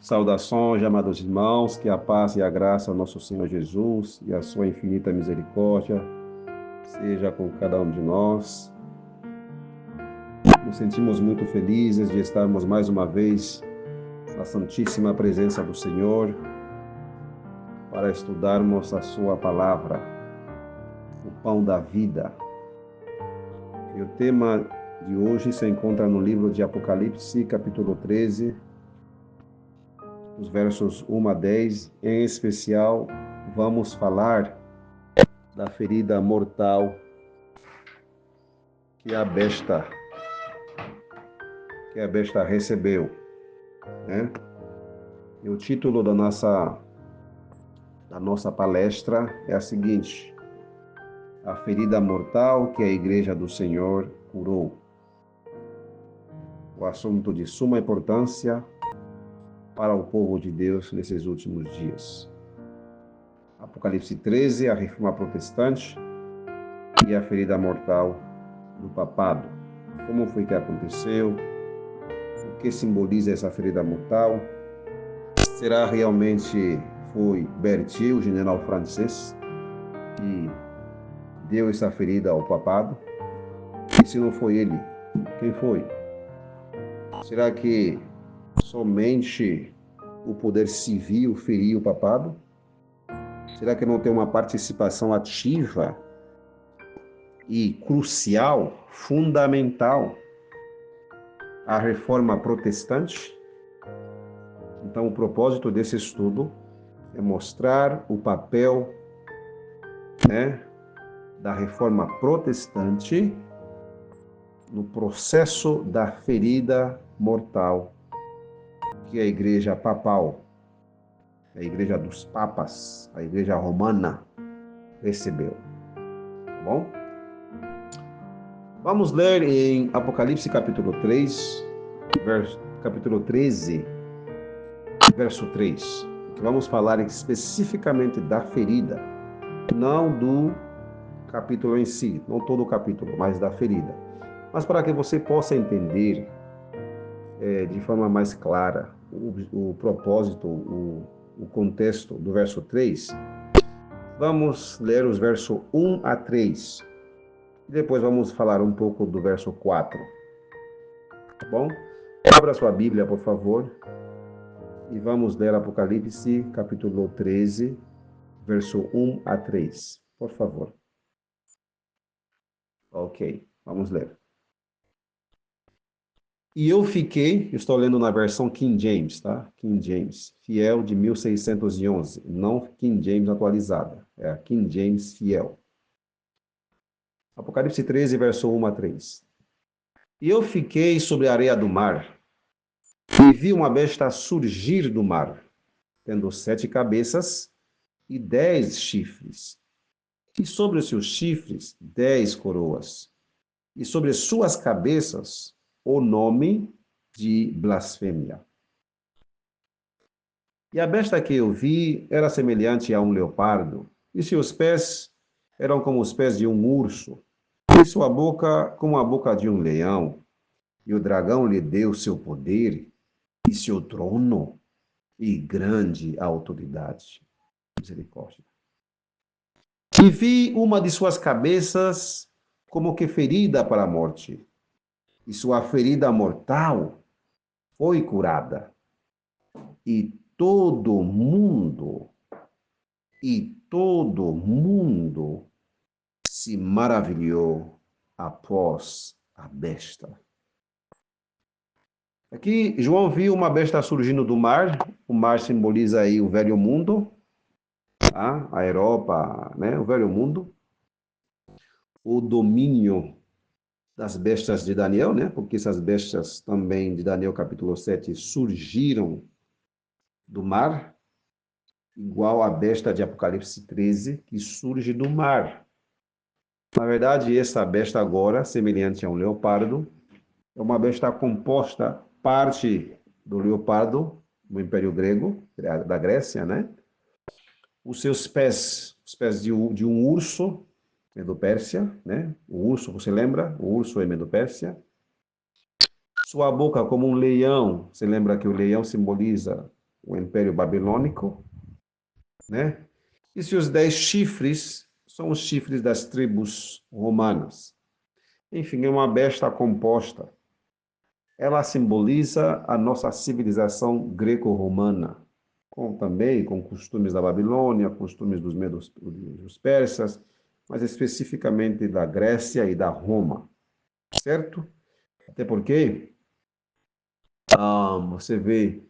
Saudações, amados irmãos, que a paz e a graça do nosso Senhor Jesus e a sua infinita misericórdia seja com cada um de nós. Nos sentimos muito felizes de estarmos mais uma vez na santíssima presença do Senhor para estudarmos a sua palavra, o pão da vida. E o tema de hoje se encontra no livro de Apocalipse, capítulo 13, os versos 1 a 10. Em especial, vamos falar da ferida mortal que a besta recebeu, né? E o título da nossa palestra é a seguinte: a ferida mortal que a Igreja do Senhor curou. O assunto de suma importância para o povo de Deus nesses últimos dias. Apocalipse 13, a reforma protestante e a ferida mortal do papado. Como foi que aconteceu? O que simboliza essa ferida mortal? Será realmente foi Berthier, o general francês, que deu essa ferida ao papado? E se não foi ele, quem foi? Será que somente o poder civil feriu o papado? Será que não tem uma participação ativa e crucial, fundamental, a reforma protestante? Então, o propósito desse estudo é mostrar o papel, da reforma protestante no processo da ferida mortal que a igreja papal, a igreja dos papas, a igreja romana recebeu. Tá bom? Vamos ler em Apocalipse capítulo 3, capítulo 13, verso 3. Vamos falar especificamente da ferida, não do capítulo em si, não todo o capítulo, mas da ferida. Mas para que você possa entender de forma mais clara o propósito, o contexto do verso 3, vamos ler os versos 1 a 3. E depois vamos falar um pouco do verso 4. Tá bom? Abra sua Bíblia, por favor, e vamos ler Apocalipse, capítulo 13, verso 1 a 3. Por favor. Ok, vamos ler. E eu estou lendo na versão King James, tá? King James, fiel de 1611, não King James atualizada, é a King James fiel. Apocalipse 13, verso 1 a 3. E eu fiquei sobre a areia do mar, e vi uma besta surgir do mar, tendo 7 cabeças e 10 chifres, e sobre os seus chifres 10 coroas, e sobre as suas cabeças o nome de blasfêmia. E a besta que eu vi era semelhante a um leopardo, e seus pés eram como os pés de um urso, e sua boca como a boca de um leão. E o dragão lhe deu seu poder e seu trono e grande autoridade. Misericórdia. E vi uma de suas cabeças como que ferida para a morte, e sua ferida mortal foi curada. E todo mundo se maravilhou após a besta. Aqui, João viu uma besta surgindo do mar. O mar simboliza aí o velho mundo, tá? A Europa, né? O velho mundo. O domínio das bestas de Daniel, né? Porque essas bestas também de Daniel capítulo 7 surgiram do mar, igual a besta de Apocalipse 13, que surge do mar. Na verdade, essa besta agora, semelhante a um leopardo, é uma besta composta, parte do leopardo, do Império Grego, da Grécia, né? Os seus pés, os pés de um urso, Medo-Pérsia, né? O urso, você lembra? O urso é Medo-Pérsia. Sua boca como um leão, você lembra que o leão simboliza o Império Babilônico, né? E seus 10 chifres são os chifres das tribos romanas. Enfim, é uma besta composta. Ela simboliza a nossa civilização greco-romana, também com costumes da Babilônia, costumes dos medos, dos persas, mas especificamente da Grécia e da Roma, certo? Até porque você vê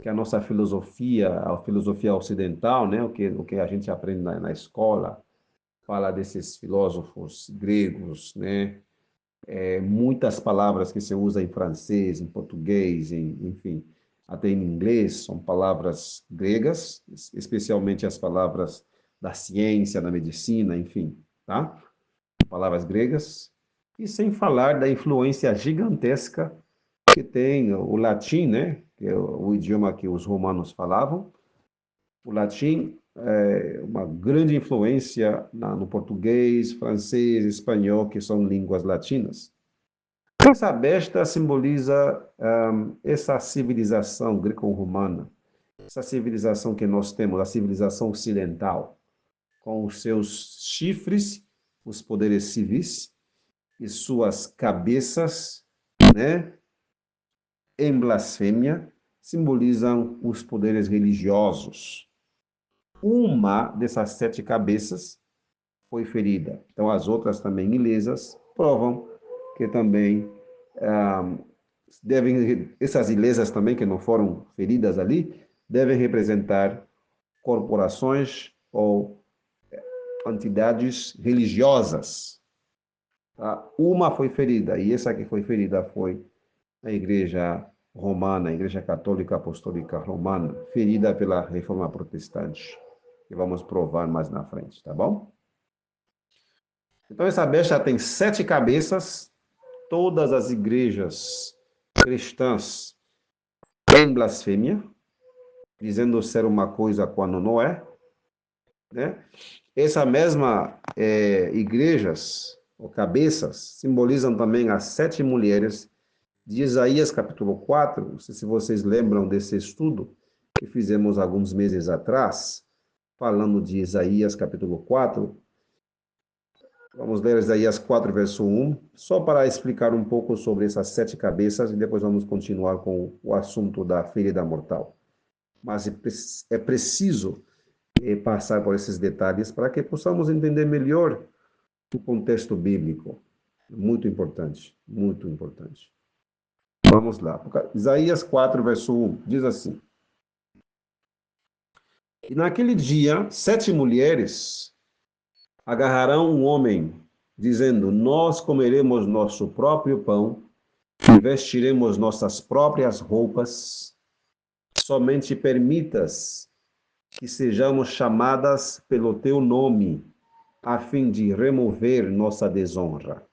que a nossa filosofia, a filosofia ocidental, né, o que a gente aprende na escola, fala desses filósofos gregos, né, muitas palavras que se usa em francês, em português, enfim, até em inglês, são palavras gregas, especialmente as palavras da ciência, da medicina, enfim, tá? Palavras gregas. E sem falar da influência gigantesca que tem o latim, né? Que é o idioma que os romanos falavam. O latim é uma grande influência no português, francês, espanhol, que são línguas latinas. Essa besta simboliza essa civilização greco-romana, essa civilização que nós temos, a civilização ocidental, com os seus chifres, os poderes civis e suas cabeças, né, em blasfêmia, simbolizam os poderes religiosos. Uma dessas 7 cabeças foi ferida. Então, as outras também ilesas provam que também essas ilesas também, que não foram feridas ali, devem representar corporações ou entidades religiosas. Tá? Uma foi ferida, e essa que foi ferida foi a Igreja Romana, a Igreja Católica Apostólica Romana, ferida pela Reforma Protestante, que vamos provar mais na frente, tá bom? Então, essa besta tem 7 cabeças, todas as igrejas cristãs em blasfêmia, dizendo ser uma coisa quando não é, né? Essa mesma igrejas, ou cabeças, simbolizam também as 7 mulheres de Isaías capítulo 4, não sei se vocês lembram desse estudo que fizemos alguns meses atrás, falando de Isaías capítulo 4. Vamos ler Isaías 4, verso 1, só para explicar um pouco sobre essas 7 cabeças e depois vamos continuar com o assunto da ferida mortal. Mas é preciso passar por esses detalhes para que possamos entender melhor o contexto bíblico. Muito importante, muito importante. Vamos lá. Isaías 4, verso 1, diz assim: E naquele dia, 7 mulheres agarrarão um homem, dizendo: Nós comeremos nosso próprio pão e vestiremos nossas próprias roupas. Somente permitas que sejamos chamadas pelo teu nome, a fim de remover nossa desonra.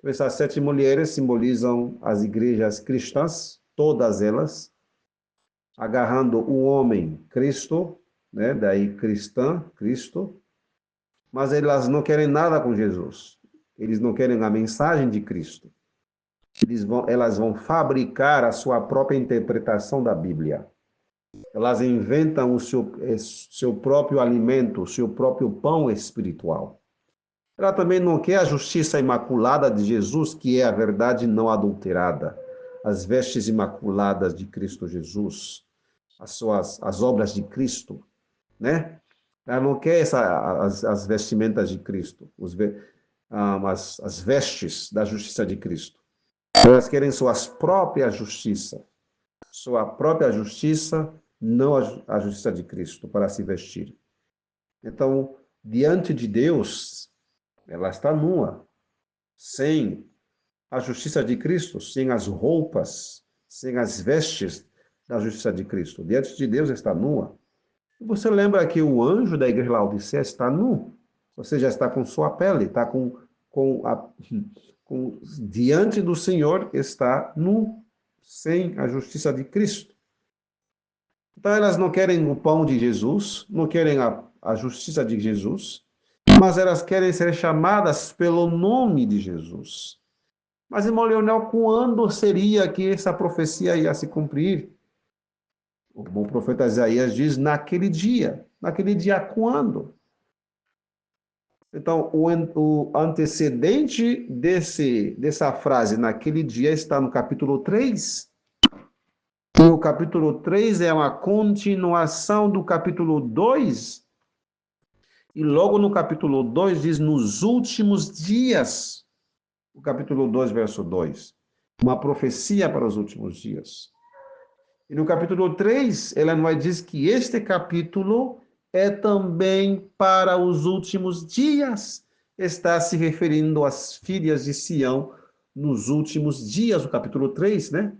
Essas 7 mulheres simbolizam as igrejas cristãs, todas elas, agarrando o homem, Cristo, né? Daí cristã, Cristo, mas elas não querem nada com Jesus. Eles não querem a mensagem de Cristo. Elas vão fabricar a sua própria interpretação da Bíblia. Elas inventam o seu próprio alimento, o seu próprio pão espiritual. Ela também não quer a justiça imaculada de Jesus, que é a verdade não adulterada, as vestes imaculadas de Cristo Jesus, as obras de Cristo, né? Ela não quer as vestimentas de Cristo, as vestes da justiça de Cristo. Elas querem suas próprias justiça, sua própria justiça, não a justiça de Cristo, para se vestir. Então, diante de Deus, ela está nua, sem a justiça de Cristo, sem as roupas, sem as vestes da justiça de Cristo. Diante de Deus está nua. Você lembra que o anjo da igreja de Laodiceia está nu? Ou seja, está com sua pele, está diante do Senhor, está nu, sem a justiça de Cristo. Então, elas não querem o pão de Jesus, não querem a justiça de Jesus, mas elas querem ser chamadas pelo nome de Jesus. Mas, irmão Leonel, quando seria que essa profecia ia se cumprir? O profeta Isaías diz naquele dia. Naquele dia quando? Então, o antecedente dessa frase, naquele dia, está no capítulo 3. E o capítulo 3 é uma continuação do capítulo 2. E logo no capítulo 2 diz, nos últimos dias. O capítulo 2, verso 2. Uma profecia para os últimos dias. E no capítulo 3, Ellen White diz que este capítulo é também para os últimos dias. Está se referindo às filhas de Sião nos últimos dias, o capítulo 3, né?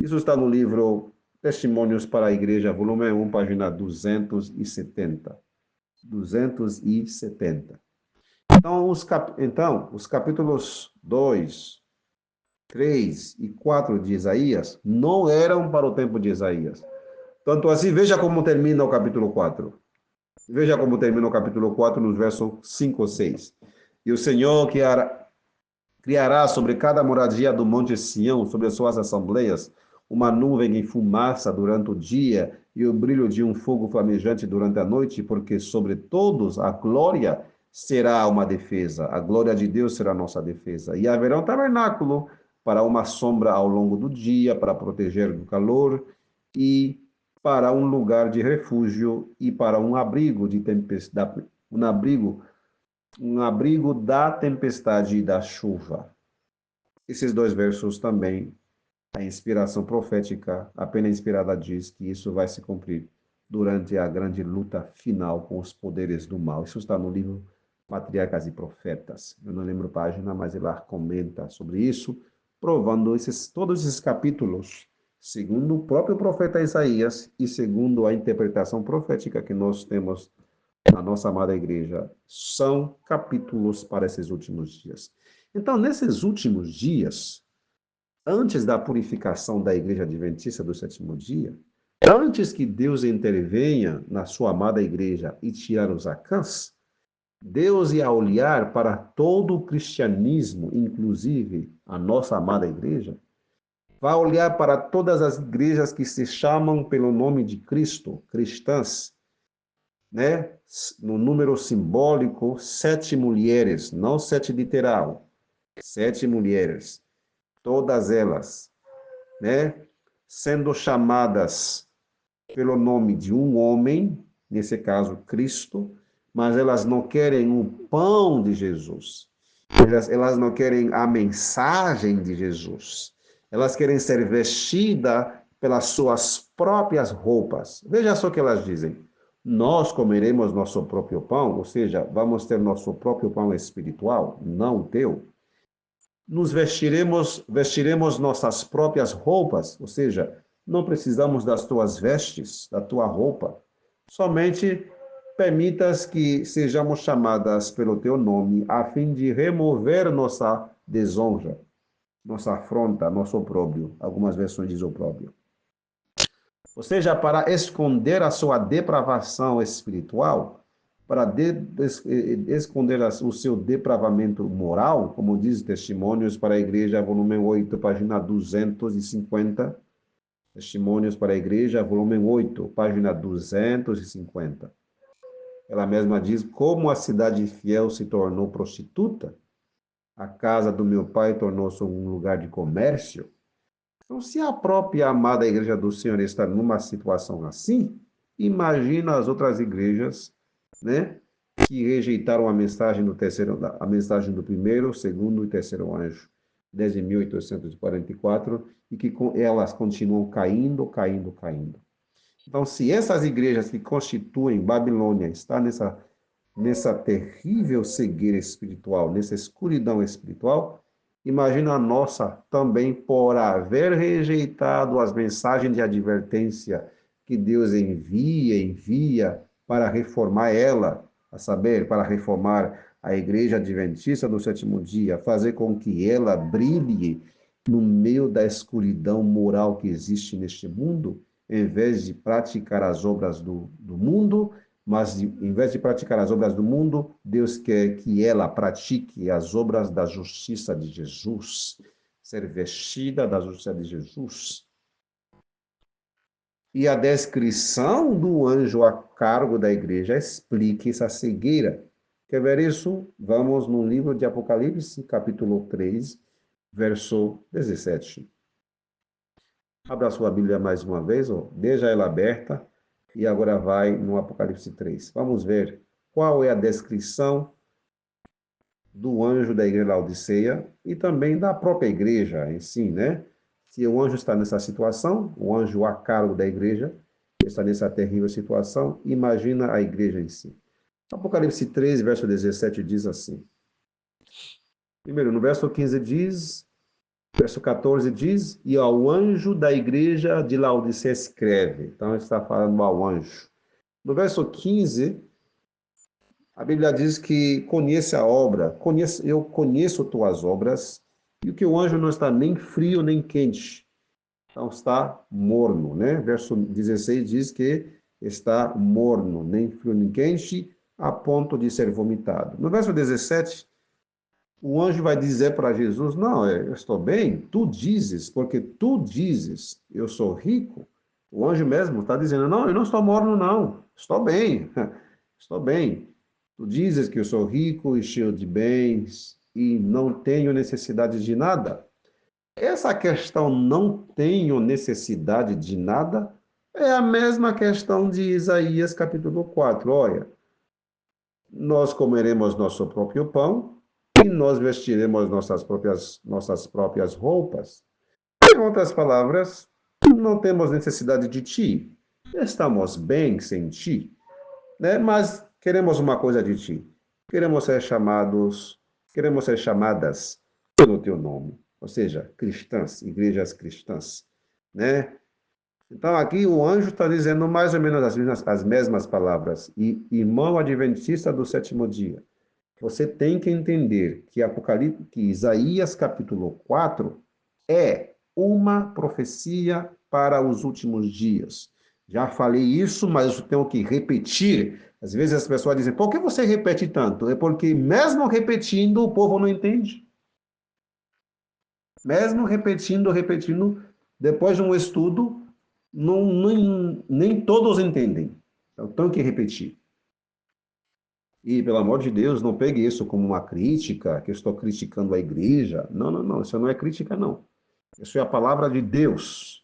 Isso está no livro Testemunhos para a Igreja, volume 1, página 270. 270. Então, os capítulos 2, 3 e 4 de Isaías não eram para o tempo de Isaías. Tanto assim, veja como termina o capítulo 4. Veja como termina o capítulo 4, nos versos 5 ou 6. E o Senhor criará sobre cada moradia do monte Sião, sobre as suas assembleias, uma nuvem em fumaça durante o dia e o brilho de um fogo flamejante durante a noite, porque sobre todos a glória será uma defesa. A glória de Deus será a nossa defesa. E haverá um tabernáculo para uma sombra ao longo do dia, para proteger do calor, e para um lugar de refúgio e para um abrigo de tempestade, um abrigo da tempestade e da chuva. Esses dois versos também, a inspiração profética, apenas inspirada, diz que isso vai se cumprir durante a grande luta final com os poderes do mal. Isso está no livro Patriarcas e Profetas. Eu não lembro a página, mas ele comenta sobre isso, provando todos esses capítulos, segundo o próprio profeta Isaías e segundo a interpretação profética que nós temos na nossa amada igreja, são capítulos para esses últimos dias. Então, nesses últimos dias, antes da purificação da igreja adventista do sétimo dia, antes que Deus intervenha na sua amada igreja e tirar os acãs, Deus ia olhar para todo o cristianismo, inclusive a nossa amada igreja, vai olhar para todas as igrejas que se chamam pelo nome de Cristo, cristãs, né? No número simbólico, 7 mulheres, não 7 literal, 7 mulheres, todas elas, né? Sendo chamadas pelo nome de um homem, nesse caso Cristo, mas elas não querem o pão de Jesus. Elas não querem a mensagem de Jesus. Elas querem ser vestidas pelas suas próprias roupas. Veja só o que elas dizem. Nós comeremos nosso próprio pão, ou seja, vamos ter nosso próprio pão espiritual, não o teu. Vestiremos nossas próprias roupas, ou seja, não precisamos das tuas vestes, da tua roupa. Somente permitas que sejamos chamadas pelo teu nome, a fim de remover nossa desonra, nossa afronta, nosso opróbrio. Algumas versões dizem opróbrio. Ou seja, para esconder a sua depravação espiritual, para esconder o seu depravamento moral, como diz Testemunhos para a Igreja, volume 8, página 250. Testemunhos para a Igreja, volume 8, página 250. Ela mesma diz, como a cidade fiel se tornou prostituta, a casa do meu pai tornou-se um lugar de comércio. Então, se a própria amada Igreja do Senhor está numa situação assim, imagina as outras igrejas, né, que rejeitaram a mensagem do primeiro, segundo e terceiro anjo, desde 1844, e que elas continuam caindo. Então, se essas igrejas que constituem Babilônia estão nessa terrível cegueira espiritual, nessa escuridão espiritual, imagina a nossa também por haver rejeitado as mensagens de advertência que Deus envia para reformar ela, a saber, para reformar a igreja adventista do sétimo dia, fazer com que ela brilhe no meio da escuridão moral que existe neste mundo, em vez de praticar as obras do mundo, mas em vez de praticar as obras do mundo, Deus quer que ela pratique as obras da justiça de Jesus, ser vestida da justiça de Jesus. E a descrição do anjo a cargo da igreja explica essa cegueira. Quer ver isso? Vamos no livro de Apocalipse, capítulo 3, verso 17. Abra sua Bíblia mais uma vez, deixa ela aberta, e agora vai no Apocalipse 3. Vamos ver qual é a descrição do anjo da igreja de Laodiceia e também da própria igreja em si, né? Se o anjo está nessa situação, o anjo a cargo da igreja está nessa terrível situação, imagina a igreja em si. Apocalipse 3, verso 17 diz assim. Primeiro, no verso 15 diz, verso 14 diz, e ao anjo da igreja de Laodiceia escreve. Então, está falando ao anjo. No verso 15, a Bíblia diz que conhece a obra, eu conheço tuas obras, e que o anjo não está nem frio nem quente. Então, está morno, né? Verso 16 diz que está morno, nem frio nem quente, a ponto de ser vomitado. No verso 17, o anjo vai dizer para Jesus, não, eu estou bem, tu dizes, porque tu dizes, eu sou rico. O anjo mesmo está dizendo, não, eu não estou morno, não, estou bem, estou bem. Tu dizes que eu sou rico e cheio de bens e não tenho necessidade de nada. Essa questão não tenho necessidade de nada é a mesma questão de Isaías capítulo 4. Olha, nós comeremos nosso próprio pão e nós vestiremos nossas próprias roupas. Em outras palavras, não temos necessidade de ti. Estamos bem sem ti, né? Mas queremos uma coisa de ti. Queremos ser chamadas pelo teu nome, ou seja, cristãs, igrejas cristãs, né? Então, aqui o anjo está dizendo mais ou menos as mesmas palavras. E, irmão adventista do sétimo dia, você tem que entender que Isaías capítulo 4 é uma profecia para os últimos dias. Já falei isso, mas eu tenho que repetir. Às vezes as pessoas dizem, por que você repete tanto? É porque mesmo repetindo, o povo não entende. Mesmo repetindo, depois de um estudo, nem todos entendem. Então, tenho que repetir. E, pelo amor de Deus, não pegue isso como uma crítica, que eu estou criticando a igreja. Não, não, não, isso não é crítica, não. Isso é a palavra de Deus.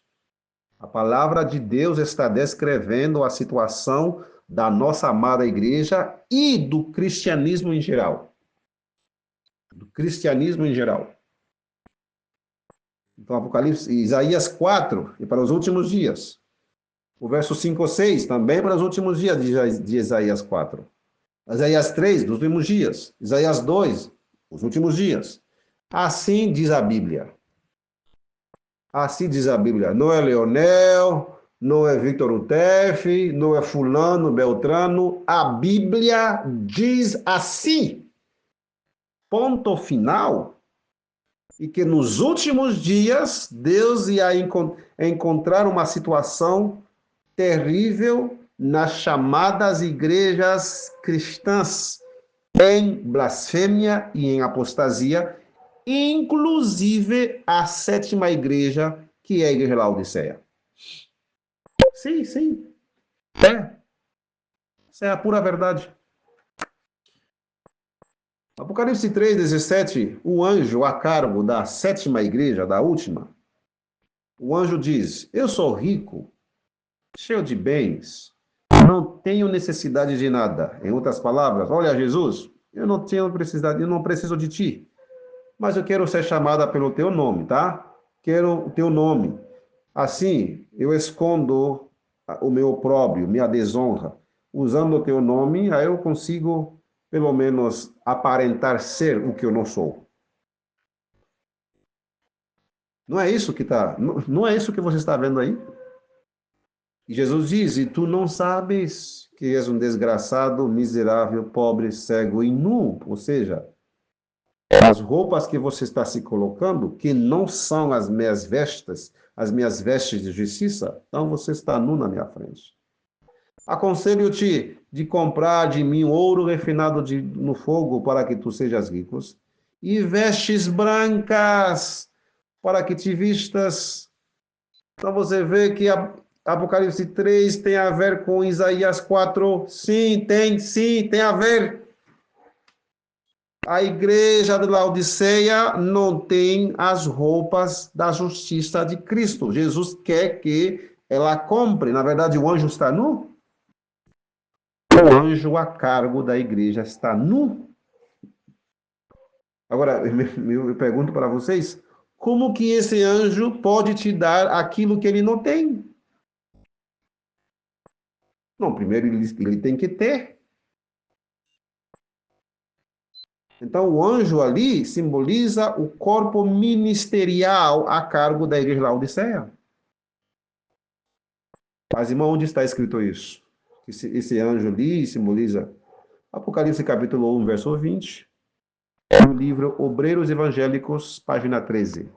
A palavra de Deus está descrevendo a situação da nossa amada igreja e do cristianismo em geral. Do cristianismo em geral. Então, Apocalipse, Isaías 4, e para os últimos dias. O verso 5 ou 6, também para os últimos dias de Isaías 4. Isaías 3, dos últimos dias. Isaías 2, os últimos dias. Assim diz a Bíblia. Assim diz a Bíblia. Não é Leonel, não é Victor Utef, não é fulano, Beltrano. A Bíblia diz assim. Ponto final. E que nos últimos dias, Deus ia encontrar uma situação terrível nas chamadas igrejas cristãs, em blasfêmia e em apostasia, inclusive a sétima igreja, que é a igreja Laodiceia. Sim, sim. Essa é a pura verdade. Apocalipse 3, 17, o anjo a cargo da sétima igreja, da última, o anjo diz, eu sou rico, cheio de bens, não tenho necessidade de nada. Em outras palavras, olha Jesus, eu não tenho necessidade, eu não preciso de ti, mas eu quero ser chamada pelo teu nome, tá? Quero o teu nome. Assim, eu escondo o meu opróbrio, minha desonra. Usando o teu nome, aí eu consigo, pelo menos, aparentar ser o que eu não sou. Não é isso que não é isso que você está vendo aí? E Jesus diz, e tu não sabes que és um desgraçado, miserável, pobre, cego e nu. Ou seja, as roupas que você está se colocando, que não são as minhas vestes de justiça, então você está nu na minha frente. Aconselho-te de comprar de mim ouro refinado no fogo para que tu sejas ricos, e vestes brancas para que te vistas. Então você vê que Apocalipse 3 tem a ver com Isaías 4? Sim, tem a ver. A igreja de Laodiceia não tem as roupas da justiça de Cristo. Jesus quer que ela compre. Na verdade, o anjo está nu. O anjo a cargo da igreja está nu. Agora, eu pergunto para vocês, como que esse anjo pode te dar aquilo que ele não tem? Não, primeiro ele tem que ter. Então, o anjo ali simboliza o corpo ministerial a cargo da igreja de Laodiceia. Mas, irmão, onde está escrito isso? Esse anjo ali simboliza Apocalipse capítulo 1, verso 20, no livro Obreiros Evangélicos, página 13.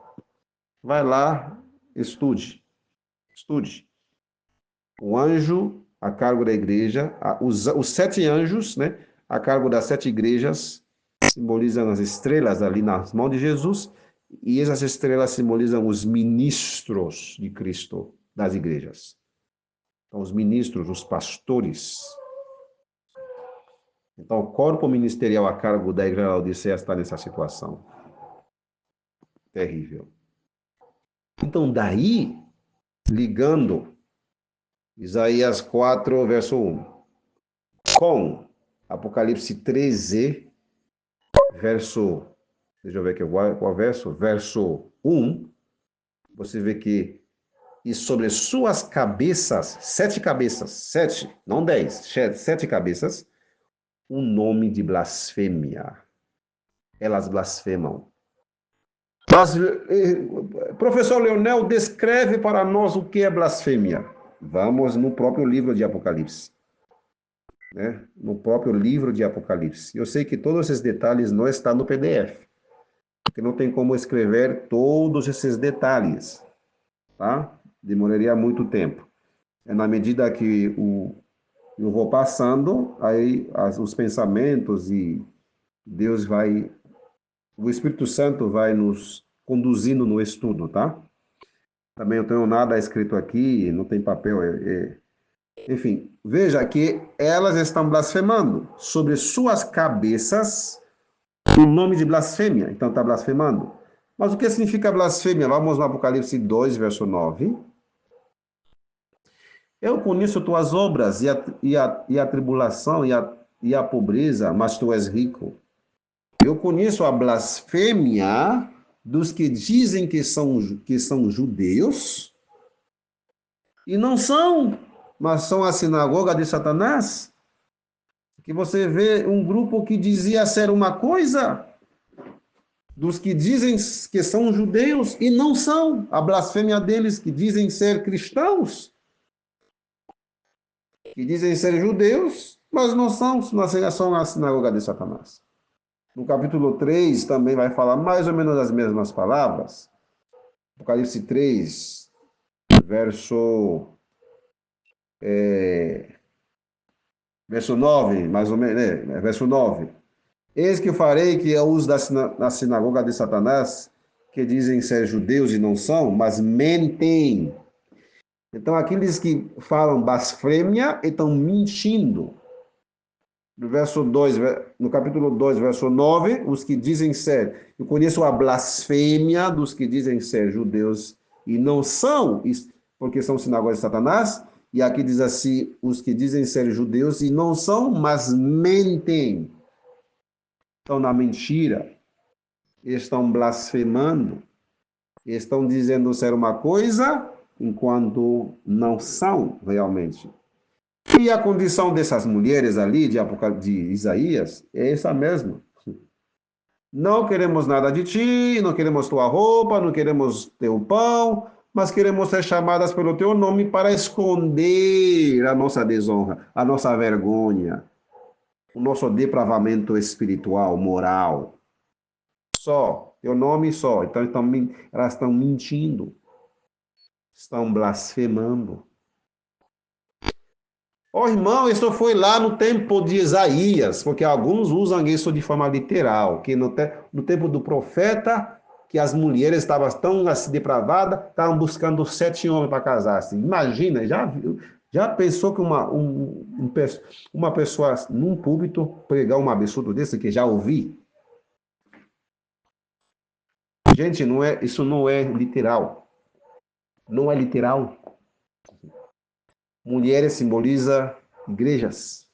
Vai lá, estude. O anjo a cargo da igreja, os 7 anjos, né, a cargo das 7 igrejas, simbolizam as estrelas ali nas mãos de Jesus, e essas estrelas simbolizam os ministros de Cristo das igrejas. Então, os ministros, os pastores. Então, o corpo ministerial a cargo da igreja de Laodiceia está nessa situação. Terrível. Então, daí, ligando Isaías 4, verso 1, com Apocalipse 13, verso, deixa eu ver aqui qual verso, verso 1, você vê que, e sobre suas cabeças, 7 cabeças, 7, não 10, 7 cabeças, um nome de blasfêmia. Elas blasfemam. Mas, professor Leonel, descreve para nós o que é blasfêmia. Vamos no próprio livro de Apocalipse. Né? No próprio livro de Apocalipse. Eu sei que todos esses detalhes não estão no PDF, porque não tem como escrever todos esses detalhes, tá? Demoraria muito tempo. É na medida que eu vou passando, aí os pensamentos e Deus vai, o Espírito Santo vai nos conduzindo no estudo, tá? Também não tenho nada escrito aqui, não tem papel, enfim, veja que elas estão blasfemando sobre suas cabeças o nome de blasfêmia. Então está blasfemando. Mas o que significa blasfêmia? Vamos no Apocalipse 2, verso 9. Eu conheço tuas obras e a tribulação e a pobreza, mas tu és rico. Eu conheço a blasfêmia dos que dizem que são judeus e não são, mas são a sinagoga de Satanás. Que você vê um grupo que dizia ser uma coisa, dos que dizem que são judeus e não são, a blasfêmia deles que dizem ser cristãos, que dizem ser judeus, mas não são, são a sinagoga de Satanás. No capítulo 3 também vai falar mais ou menos as mesmas palavras. Apocalipse 3, verso 9, mais ou menos, verso 9. Eis que farei que eu uso da sinagoga de Satanás, que dizem ser judeus e não são, mas mentem. Então, aqueles que falam blasfêmia estão mentindo. No verso 2, no capítulo 2, verso 9, os que dizem ser, eu conheço a blasfêmia dos que dizem ser judeus e não são, porque são sinagogas de Satanás, e aqui diz assim, os que dizem ser judeus e não são, mas mentem. Estão na mentira, estão blasfemando, estão dizendo ser uma coisa, enquanto não são realmente. E a condição dessas mulheres ali, de Isaías, é essa mesma. Não queremos nada de ti, não queremos tua roupa, não queremos teu pão, mas queremos ser chamadas pelo teu nome para esconder a nossa desonra, a nossa vergonha, o nosso depravamento espiritual, moral. Só, teu nome só. Então, elas estão mentindo, estão blasfemando. Oh, irmão, isso foi lá no tempo de Isaías, porque alguns usam isso de forma literal, que no tempo do profeta que as mulheres estavam tão assim depravadas, estavam buscando 7 homens para casar-se. Imagina, já pensou que uma pessoa num púlpito pregar um absurdo desse que já ouvi? Gente, isso não é literal. Não é literal. Mulheres simboliza igrejas,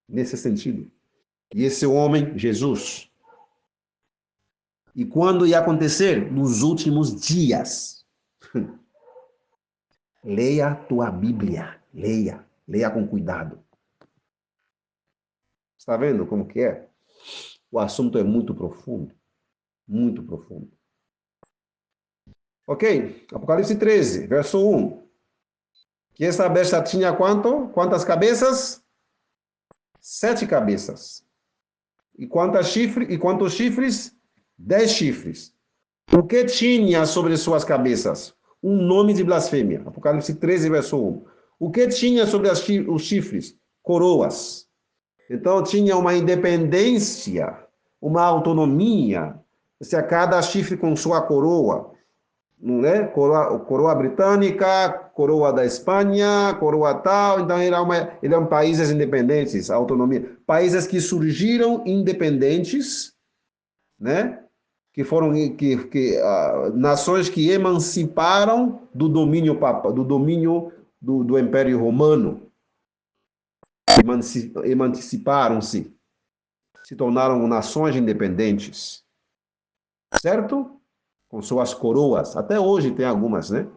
nesse sentido. E esse homem, Jesus. E quando ia acontecer? Nos últimos dias. Leia a tua Bíblia. Leia. Leia com cuidado. Está vendo como que é? O assunto é muito profundo. Muito profundo. Ok? Apocalipse 13, verso 1. Que essa besta tinha quanto? Quantas cabeças? 7 cabeças. E quantos chifres? 10 chifres. O que tinha sobre suas cabeças? Um nome de blasfêmia. Apocalipse 13, verso 1. O que tinha sobre os chifres? Coroas. Então tinha uma independência, uma autonomia. Se cada chifre com sua coroa. Não é? Coroa britânica, coroa da Espanha, coroa tal. Então, eram países independentes, autonomia. Países que surgiram independentes, né? Que foram nações que emanciparam do domínio do Império Romano. Emanciparam-se, se tornaram nações independentes. Certo? Com suas coroas. Até hoje tem algumas, né?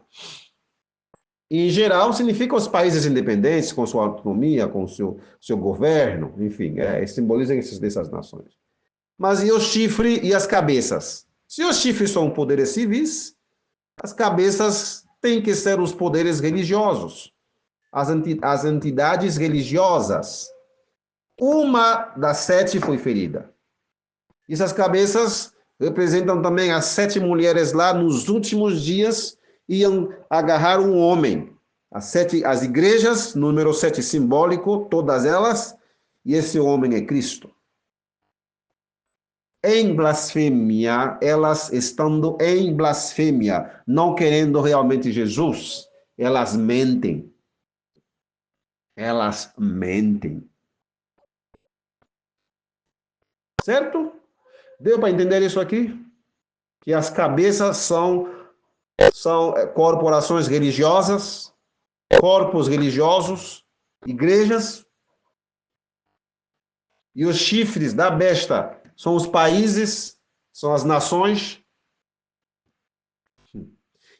Em geral, significa os países independentes, com sua autonomia, com seu governo, enfim, simbolizam dessas nações. Mas e o chifre e as cabeças? Se os chifres são poderes civis, as cabeças têm que ser os poderes religiosos, as entidades religiosas. Uma das 7 foi ferida. Essas cabeças representam também as 7 mulheres lá nos últimos dias iam agarrar um homem. As igrejas, número 7 simbólico, todas elas, e esse homem é Cristo. Em blasfêmia, elas estando em blasfêmia, não querendo realmente Jesus, elas mentem. Elas mentem. Certo? Deu para entender isso aqui? Que as cabeças são corporações religiosas, corpos religiosos, igrejas, e os chifres da besta são os países, são as nações.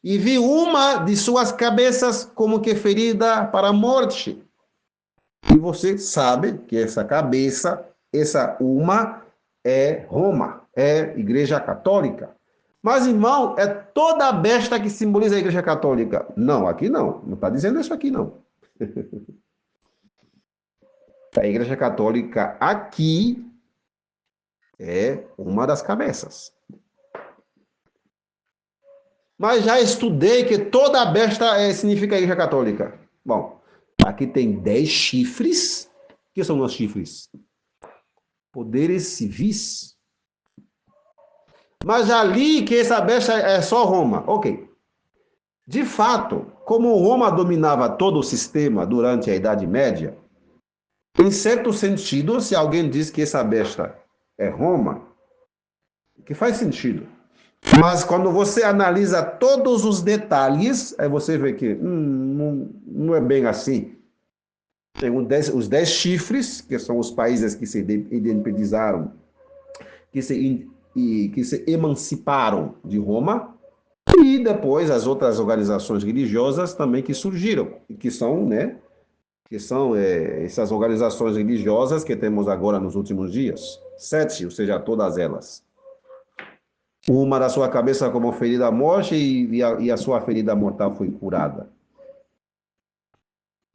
E vi uma de suas cabeças como que ferida para a morte. E você sabe que essa cabeça, essa uma, é Roma, é Igreja Católica. Mas, irmão, é toda a besta que simboliza a Igreja Católica. Não, aqui não. Não está dizendo isso aqui, não. A Igreja Católica aqui é uma das cabeças. Mas já estudei que toda a besta significa a Igreja Católica. Bom, aqui tem 10 chifres. O que são os chifres? Poderes civis. Mas já li que essa besta é só Roma. Ok. De fato, como Roma dominava todo o sistema durante a Idade Média, em certo sentido, se alguém diz que essa besta é Roma, que faz sentido. Mas quando você analisa todos os detalhes, aí você vê que não é bem assim. Tem os 10 chifres, que são os países que se independizaram, que se emanciparam de Roma, e depois as outras organizações religiosas também que surgiram, que são, né, essas organizações religiosas que temos agora nos últimos dias. 7, ou seja, todas elas. Uma da sua cabeça como ferida à morte e a sua ferida mortal foi curada.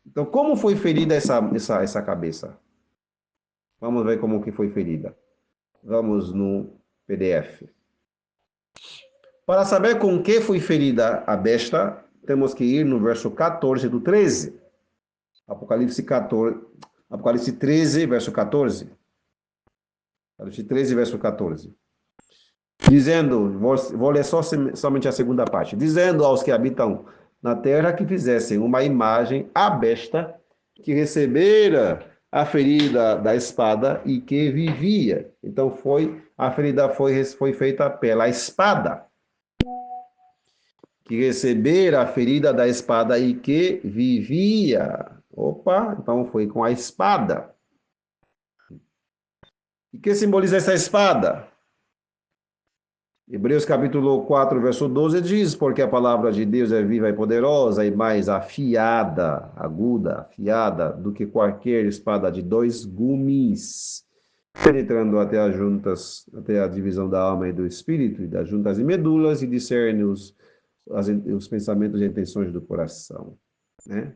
Então, como foi ferida essa cabeça? Vamos ver como que foi ferida. Vamos no PDF. Para saber com que foi ferida a besta, temos que ir no verso 14 do 13. Apocalipse 13, verso 14. Apocalipse 13, verso 14. dizendo, vou ler somente a segunda parte, dizendo aos que habitam na terra que fizessem uma imagem à besta que recebera a ferida da espada e que vivia. Então a ferida foi feita pela espada, que recebera a ferida da espada e que vivia. Opa, então foi com a espada. E que simboliza essa espada? Hebreus capítulo 4, verso 12 diz, porque a palavra de Deus é viva e poderosa e mais afiada, aguda, afiada, do que qualquer espada de dois gumes, penetrando até as juntas, até a divisão da alma e do espírito, e das juntas e medulas, e discerne os pensamentos e intenções do coração. Né?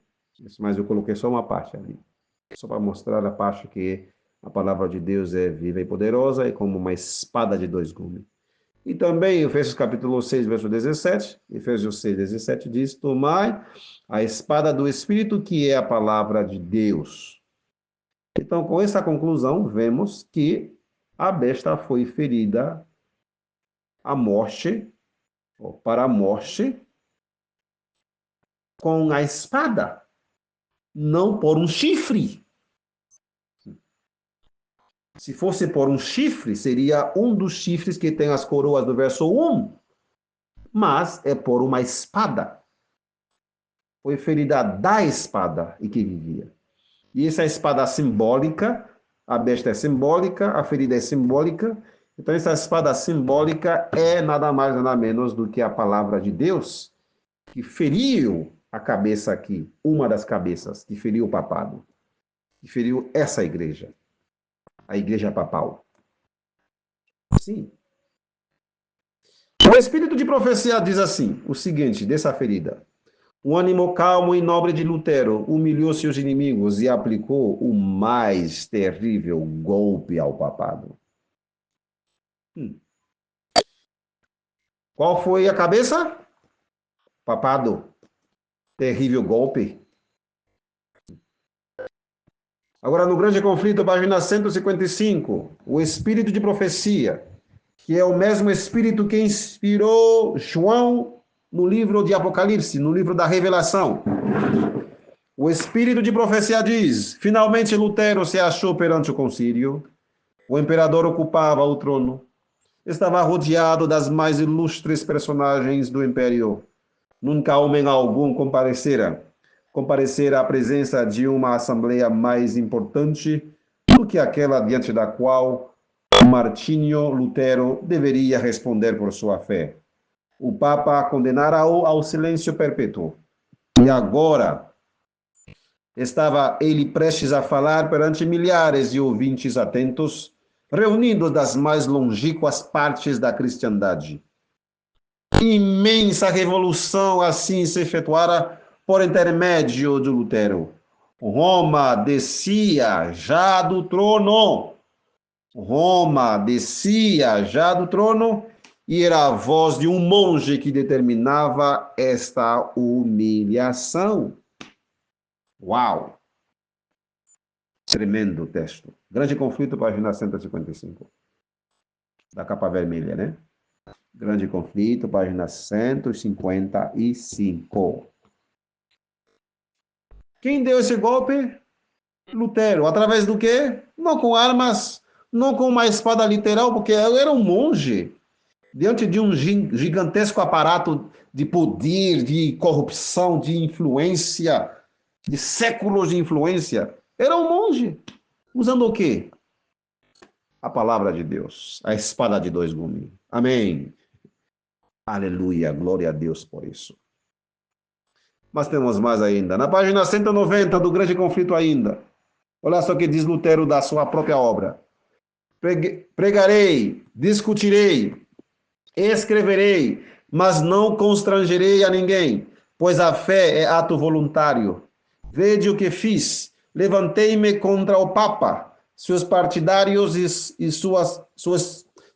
Mas eu coloquei só uma parte ali, só para mostrar a parte que a palavra de Deus é viva e poderosa e como uma espada de dois gumes. E também, Efésios capítulo 6, verso 17, Efésios 6, 17 diz, tomai a espada do Espírito, que é a palavra de Deus. Então, com essa conclusão, vemos que a besta foi ferida à morte, ou para a morte, com a espada, não por um chifre. Se fosse por um chifre, seria um dos chifres que tem as coroas do verso 1, mas é por uma espada. Foi ferida da espada e que vivia. E essa espada simbólica, a besta é simbólica, a ferida é simbólica. Então, essa espada simbólica é nada mais, nada menos do que a palavra de Deus, que feriu a cabeça aqui, uma das cabeças, que feriu o papado, que feriu essa igreja, a igreja papal. Sim. O espírito de profecia diz assim, o seguinte, dessa ferida. O ânimo calmo e nobre de Lutero humilhou seus inimigos e aplicou o mais terrível golpe ao papado. Qual foi a cabeça? Papado. Terrível golpe. Agora, no Grande Conflito, página 155, o espírito de profecia, que é o mesmo espírito que inspirou João no livro de Apocalipse, no livro da Revelação. O espírito de profecia diz, finalmente Lutero se achou perante o concílio, o imperador ocupava o trono, estava rodeado das mais ilustres personagens do império. Nunca homem algum comparecera à presença de uma assembleia mais importante do que aquela diante da qual Martinho Lutero deveria responder por sua fé. O Papa condenara-o ao silêncio perpétuo. E agora estava ele prestes a falar perante milhares de ouvintes atentos, reunidos das mais longínquas partes da cristandade. Imensa revolução assim se efetuara por intermédio de Lutero. Roma descia já do trono. Roma descia já do trono e era a voz de um monge que determinava esta humilhação. Uau! Tremendo texto. Grande Conflito, página 155. Da capa vermelha, né? Grande Conflito, página 155. Quem deu esse golpe? Lutero. Através do quê? Não com armas, não com uma espada literal, porque ele era um monge. Diante de um gigantesco aparato de poder, de corrupção, de influência, de séculos de influência. Era um monge. Usando o quê? A palavra de Deus. A espada de dois gumes. Amém. Aleluia. Glória a Deus por isso. Mas temos mais ainda. Na página 190 do Grande Conflito ainda. Olha só o que diz Lutero da sua própria obra. Pregarei, discutirei, escreverei, mas não constrangerei a ninguém, pois a fé é ato voluntário. Vede o que fiz. Levantei-me contra o Papa, seus partidários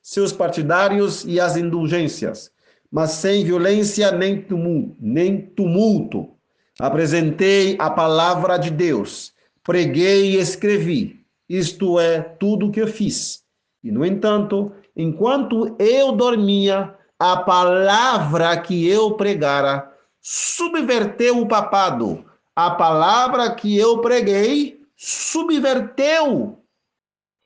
seus partidários e as indulgências, mas sem violência nem tumulto. Apresentei a palavra de Deus, preguei e escrevi. Isto é tudo o que eu fiz. E, no entanto, enquanto eu dormia, a palavra que eu pregara subverteu o papado. A palavra que eu preguei subverteu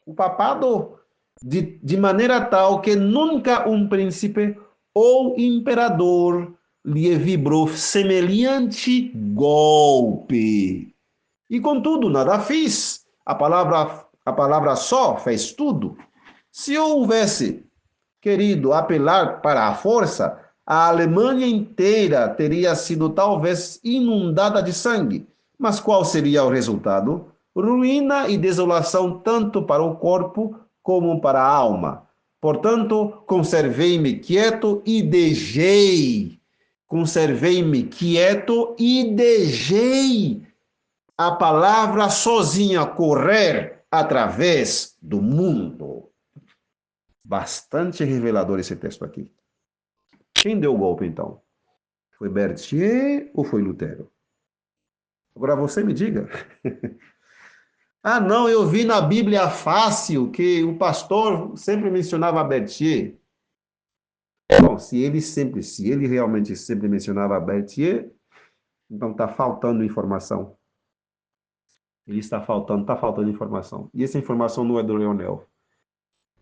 o papado de maneira tal que nunca um príncipe ou imperador lhe vibrou semelhante golpe. E contudo, nada fiz. A palavra só fez tudo. Se eu houvesse querido apelar para a força, a Alemanha inteira teria sido talvez inundada de sangue. Mas qual seria o resultado? Ruína e desolação tanto para o corpo como para a alma. Portanto, conservei-me quieto e deixei. Conservei-me quieto e deixei a palavra sozinha correr através do mundo. Bastante revelador esse texto aqui. Quem deu o golpe, então? Foi Berthier ou foi Lutero? Agora você me diga. Ah, não, eu vi na Bíblia fácil que o pastor sempre mencionava Berthier. Bom, se ele realmente sempre mencionava Berthier, então está faltando informação. Está faltando informação. E essa informação não é do Leonel.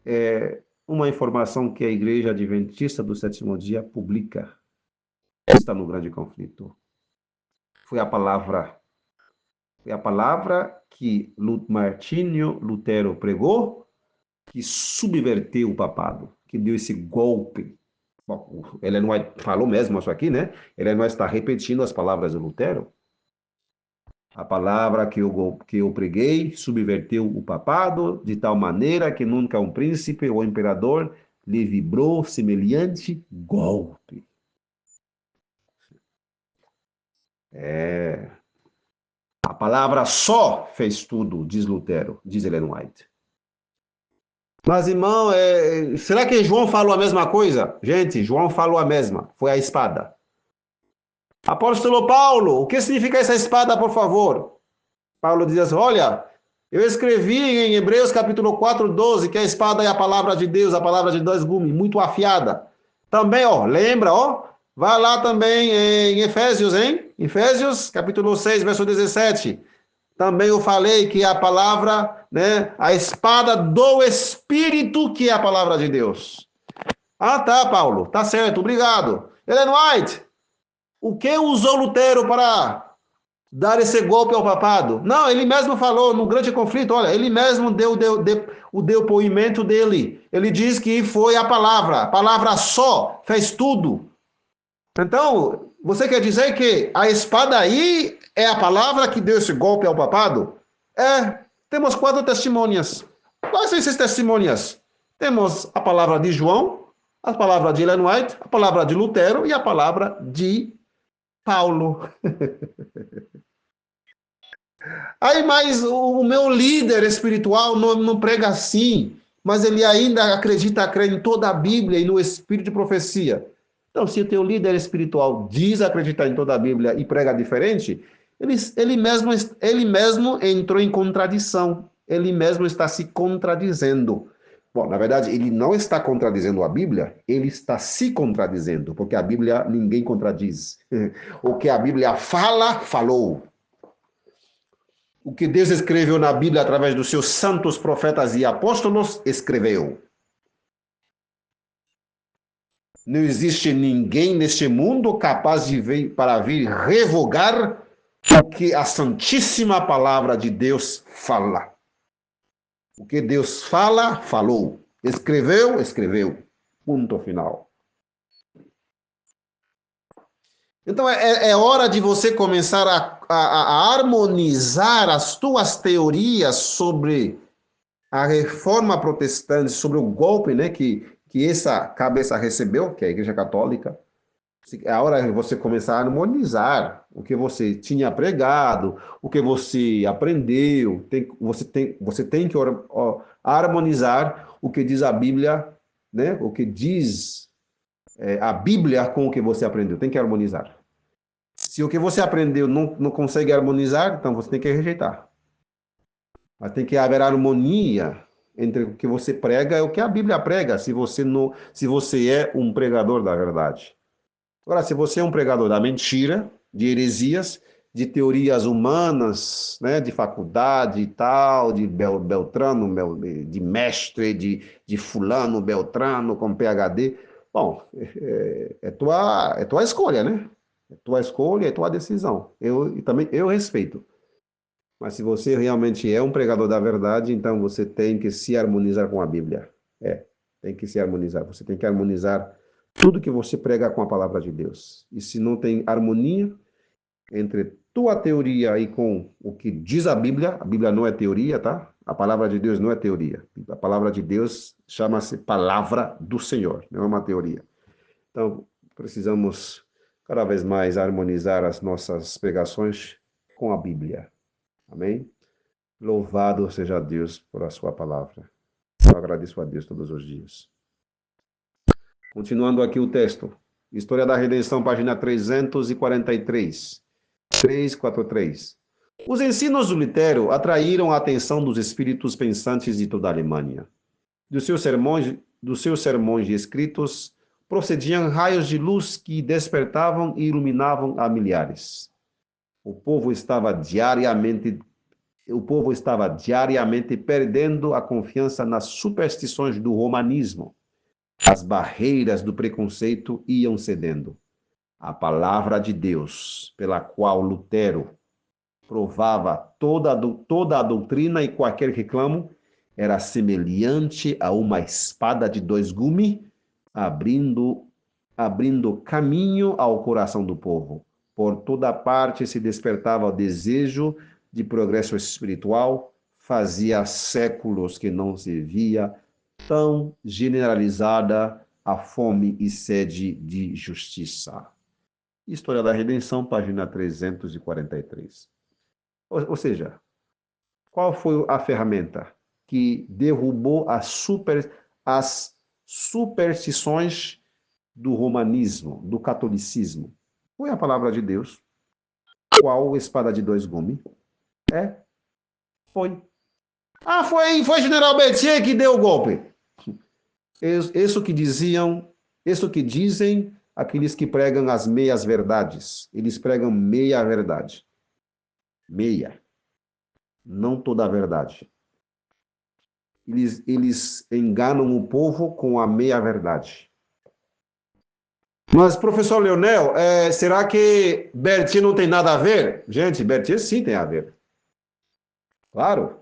É uma informação que a Igreja Adventista do Sétimo Dia publica. Está no grande conflito. Foi a palavra que Martinho Lutero pregou, que subverteu o papado, que deu esse golpe. Bom, ele não falou mesmo isso aqui, né? Ele não está repetindo as palavras de Lutero. A palavra que eu preguei subverteu o papado de tal maneira que nunca um príncipe ou imperador lhe vibrou semelhante golpe. A palavra só fez tudo, diz Lutero, diz Ellen White. Mas, irmão, será que João falou a mesma coisa? Gente, João falou a mesma. Foi a espada. Apóstolo Paulo, o que significa essa espada, por favor? Paulo diz assim, olha, eu escrevi em Hebreus capítulo 4, 12, que a espada é a palavra de Deus, a palavra de dois gumes, muito afiada. Também, lembra, vai lá também em Efésios, hein? Efésios capítulo 6, verso 17. Também eu falei que a palavra, né, a espada do Espírito, que é a palavra de Deus. Ah, tá, Paulo, tá certo, obrigado. Ellen White, o que usou Lutero para dar esse golpe ao papado? Não, ele mesmo falou no grande conflito, olha, ele mesmo deu o depoimento dele. Ele diz que foi a palavra só fez tudo. Então, você quer dizer que a espada aí é a palavra que deu esse golpe ao papado? Temos 4 testemunhas. Quais são essas testemunhas? Temos a palavra de João, a palavra de Ellen White, a palavra de Lutero e a palavra de Paulo. Aí, mas o meu líder espiritual não prega assim, mas ele ainda acredita, crê em toda a Bíblia e no espírito de profecia. Então, se o teu líder espiritual diz acreditar em toda a Bíblia e prega diferente, ele mesmo entrou em contradição. Ele mesmo está se contradizendo. Bom, na verdade, ele não está contradizendo a Bíblia, ele está se contradizendo, porque a Bíblia ninguém contradiz. O que a Bíblia fala, falou. O que Deus escreveu na Bíblia através dos seus santos profetas e apóstolos, escreveu. Não existe ninguém neste mundo capaz de vir revogar o que a santíssima palavra de Deus fala. O que Deus fala, falou. Escreveu, escreveu. Ponto final. Então é hora de você começar a harmonizar as tuas teorias sobre a reforma protestante, sobre o golpe, né, que essa cabeça recebeu, que é a Igreja Católica. É a hora de você começar a harmonizar o que você tinha pregado, o que você aprendeu. Você tem que harmonizar o que diz a Bíblia, né? O que diz a Bíblia com o que você aprendeu. Tem que harmonizar. Se o que você aprendeu não consegue harmonizar, então você tem que rejeitar. Mas tem que haver harmonia entre o que você prega e o que a Bíblia prega, se você é um pregador da verdade. Agora, se você é um pregador da mentira, de heresias, de teorias humanas, né, de faculdade e tal, de Beltrano, de mestre, de fulano, Beltrano com PhD, bom, é tua escolha, né? É tua escolha, é tua decisão. Eu respeito. Mas se você realmente é um pregador da verdade, então você tem que se harmonizar com a Bíblia. Tem que se harmonizar. Você tem que harmonizar tudo que você prega com a palavra de Deus. E se não tem harmonia entre tua teoria e com o que diz a Bíblia não é teoria, tá? A palavra de Deus não é teoria. A palavra de Deus chama-se palavra do Senhor, não é uma teoria. Então, precisamos cada vez mais harmonizar as nossas pregações com a Bíblia. Amém? Louvado seja Deus por a sua palavra. Eu agradeço a Deus todos os dias. Continuando aqui o texto. História da Redenção, página 343. 343. Os ensinos do Lutero atraíram a atenção dos espíritos pensantes de toda a Alemanha. Dos seus sermões escritos procediam raios de luz que despertavam e iluminavam a milhares. O povo estava diariamente perdendo a confiança nas superstições do romanismo. As barreiras do preconceito iam cedendo. A palavra de Deus, pela qual Lutero provava toda a doutrina e qualquer reclamo, era semelhante a uma espada de dois gumes, abrindo caminho ao coração do povo. Por toda parte se despertava o desejo de progresso espiritual. Fazia séculos que não se via tão generalizada a fome e sede de justiça. História da Redenção, página 343. Ou seja, qual foi a ferramenta que derrubou as superstições do romanismo, do catolicismo? Foi a palavra de Deus. Qual espada de dois gumes? Foi. Foi General Berthier que deu o golpe. Isso que dizem aqueles que pregam as meias verdades. Eles pregam meia verdade. Meia. Não toda a verdade. Eles enganam o povo com a meia verdade. Mas, professor Leonel, será que Berthier não tem nada a ver? Gente, Berthier sim tem a ver. Claro.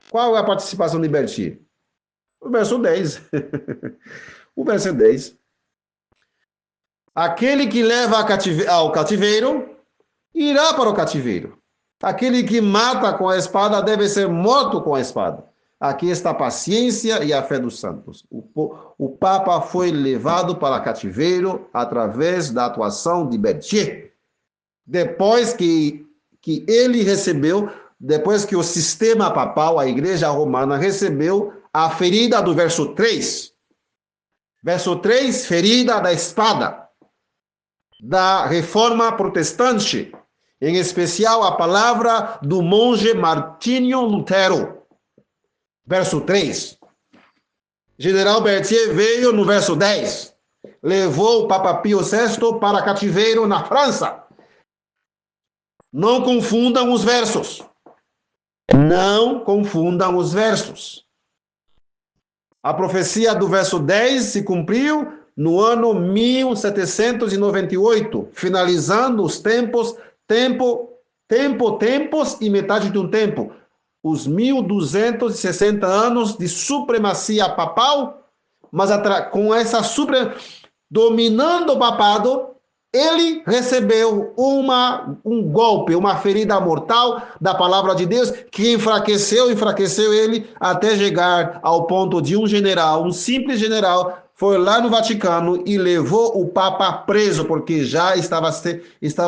Qual é a participação de Berthier? O verso 10. O verso 10. Aquele que leva ao cativeiro, irá para o cativeiro. Aquele que mata com a espada deve ser morto com a espada. Aqui está a paciência e a fé dos santos. O Papa foi levado para cativeiro através da atuação de Berthier. Depois que ele recebeu, depois que o sistema papal, a Igreja Romana, recebeu a ferida do verso 3. Verso 3, ferida da espada, da reforma protestante, em especial a palavra do monge Martinho Lutero. Verso 3. General Berthier veio no verso 10. Levou o Papa Pio VI para cativeiro na França. Não confundam os versos. Não confundam os versos. A profecia do verso 10 se cumpriu no ano 1798, finalizando os tempos e metade de um tempo. Os 1260 anos de supremacia papal, mas com essa dominando o papado, ele recebeu um golpe, uma ferida mortal da palavra de Deus que enfraqueceu ele até chegar ao ponto de um simples general, foi lá no Vaticano e levou o Papa preso, porque já estava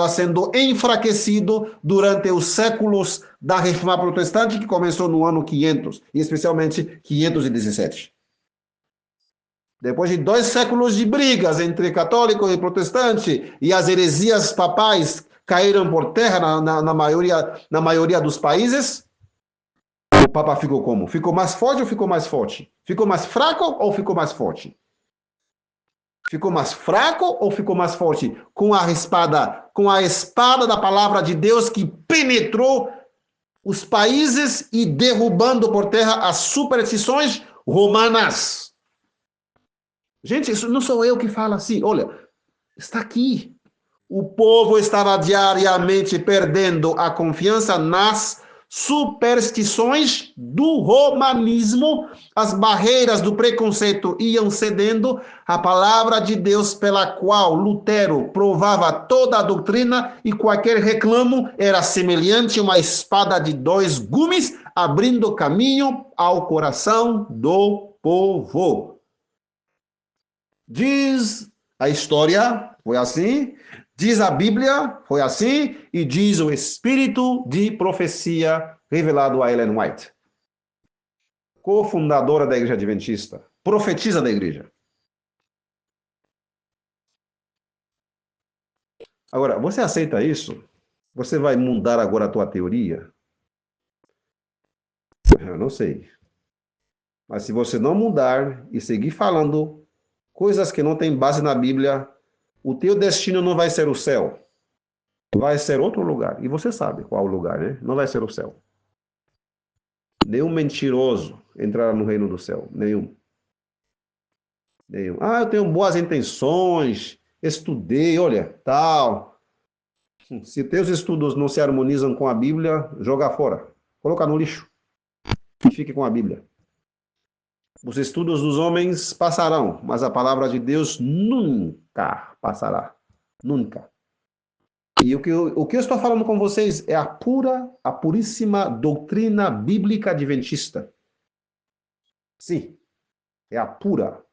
sendo enfraquecido durante os séculos da Reforma Protestante, que começou no ano 500, e especialmente 517. Depois de 2 séculos de brigas entre católico e protestante, e as heresias papais caíram por terra na maioria dos países, O Papa ficou como? Ficou mais forte ou ficou mais forte? Ficou mais fraco ou ficou mais forte? Ficou mais fraco ou ficou mais forte? Com a espada da palavra de Deus que penetrou os países e derrubando por terra as superstições romanas. Gente, isso não sou eu que falo assim. Olha, está aqui. O povo estava diariamente perdendo a confiança nas superstições do romanismo, as barreiras do preconceito iam cedendo, a palavra de Deus pela qual Lutero provava toda a doutrina e qualquer reclamo era semelhante a uma espada de dois gumes, abrindo caminho ao coração do povo. Diz a história, foi assim, diz a Bíblia, foi assim, e diz o espírito de profecia revelado a Ellen White, cofundadora da Igreja Adventista, profetisa da igreja. Agora, você aceita isso? Você vai mudar agora a tua teoria? Eu não sei. Mas se você não mudar e seguir falando coisas que não têm base na Bíblia, o teu destino não vai ser o céu. Vai ser outro lugar. E você sabe qual o lugar, né? Não vai ser o céu. Nenhum mentiroso entrará no reino do céu. Nenhum. Nenhum. Ah, eu tenho boas intenções, estudei, olha, tal. Se teus estudos não se harmonizam com a Bíblia, joga fora. Coloca no lixo. E fique com a Bíblia. Os estudos dos homens passarão, mas a palavra de Deus nunca passará. Nunca. E o que eu estou falando com vocês é a puríssima doutrina bíblica adventista. Sim, é a pura.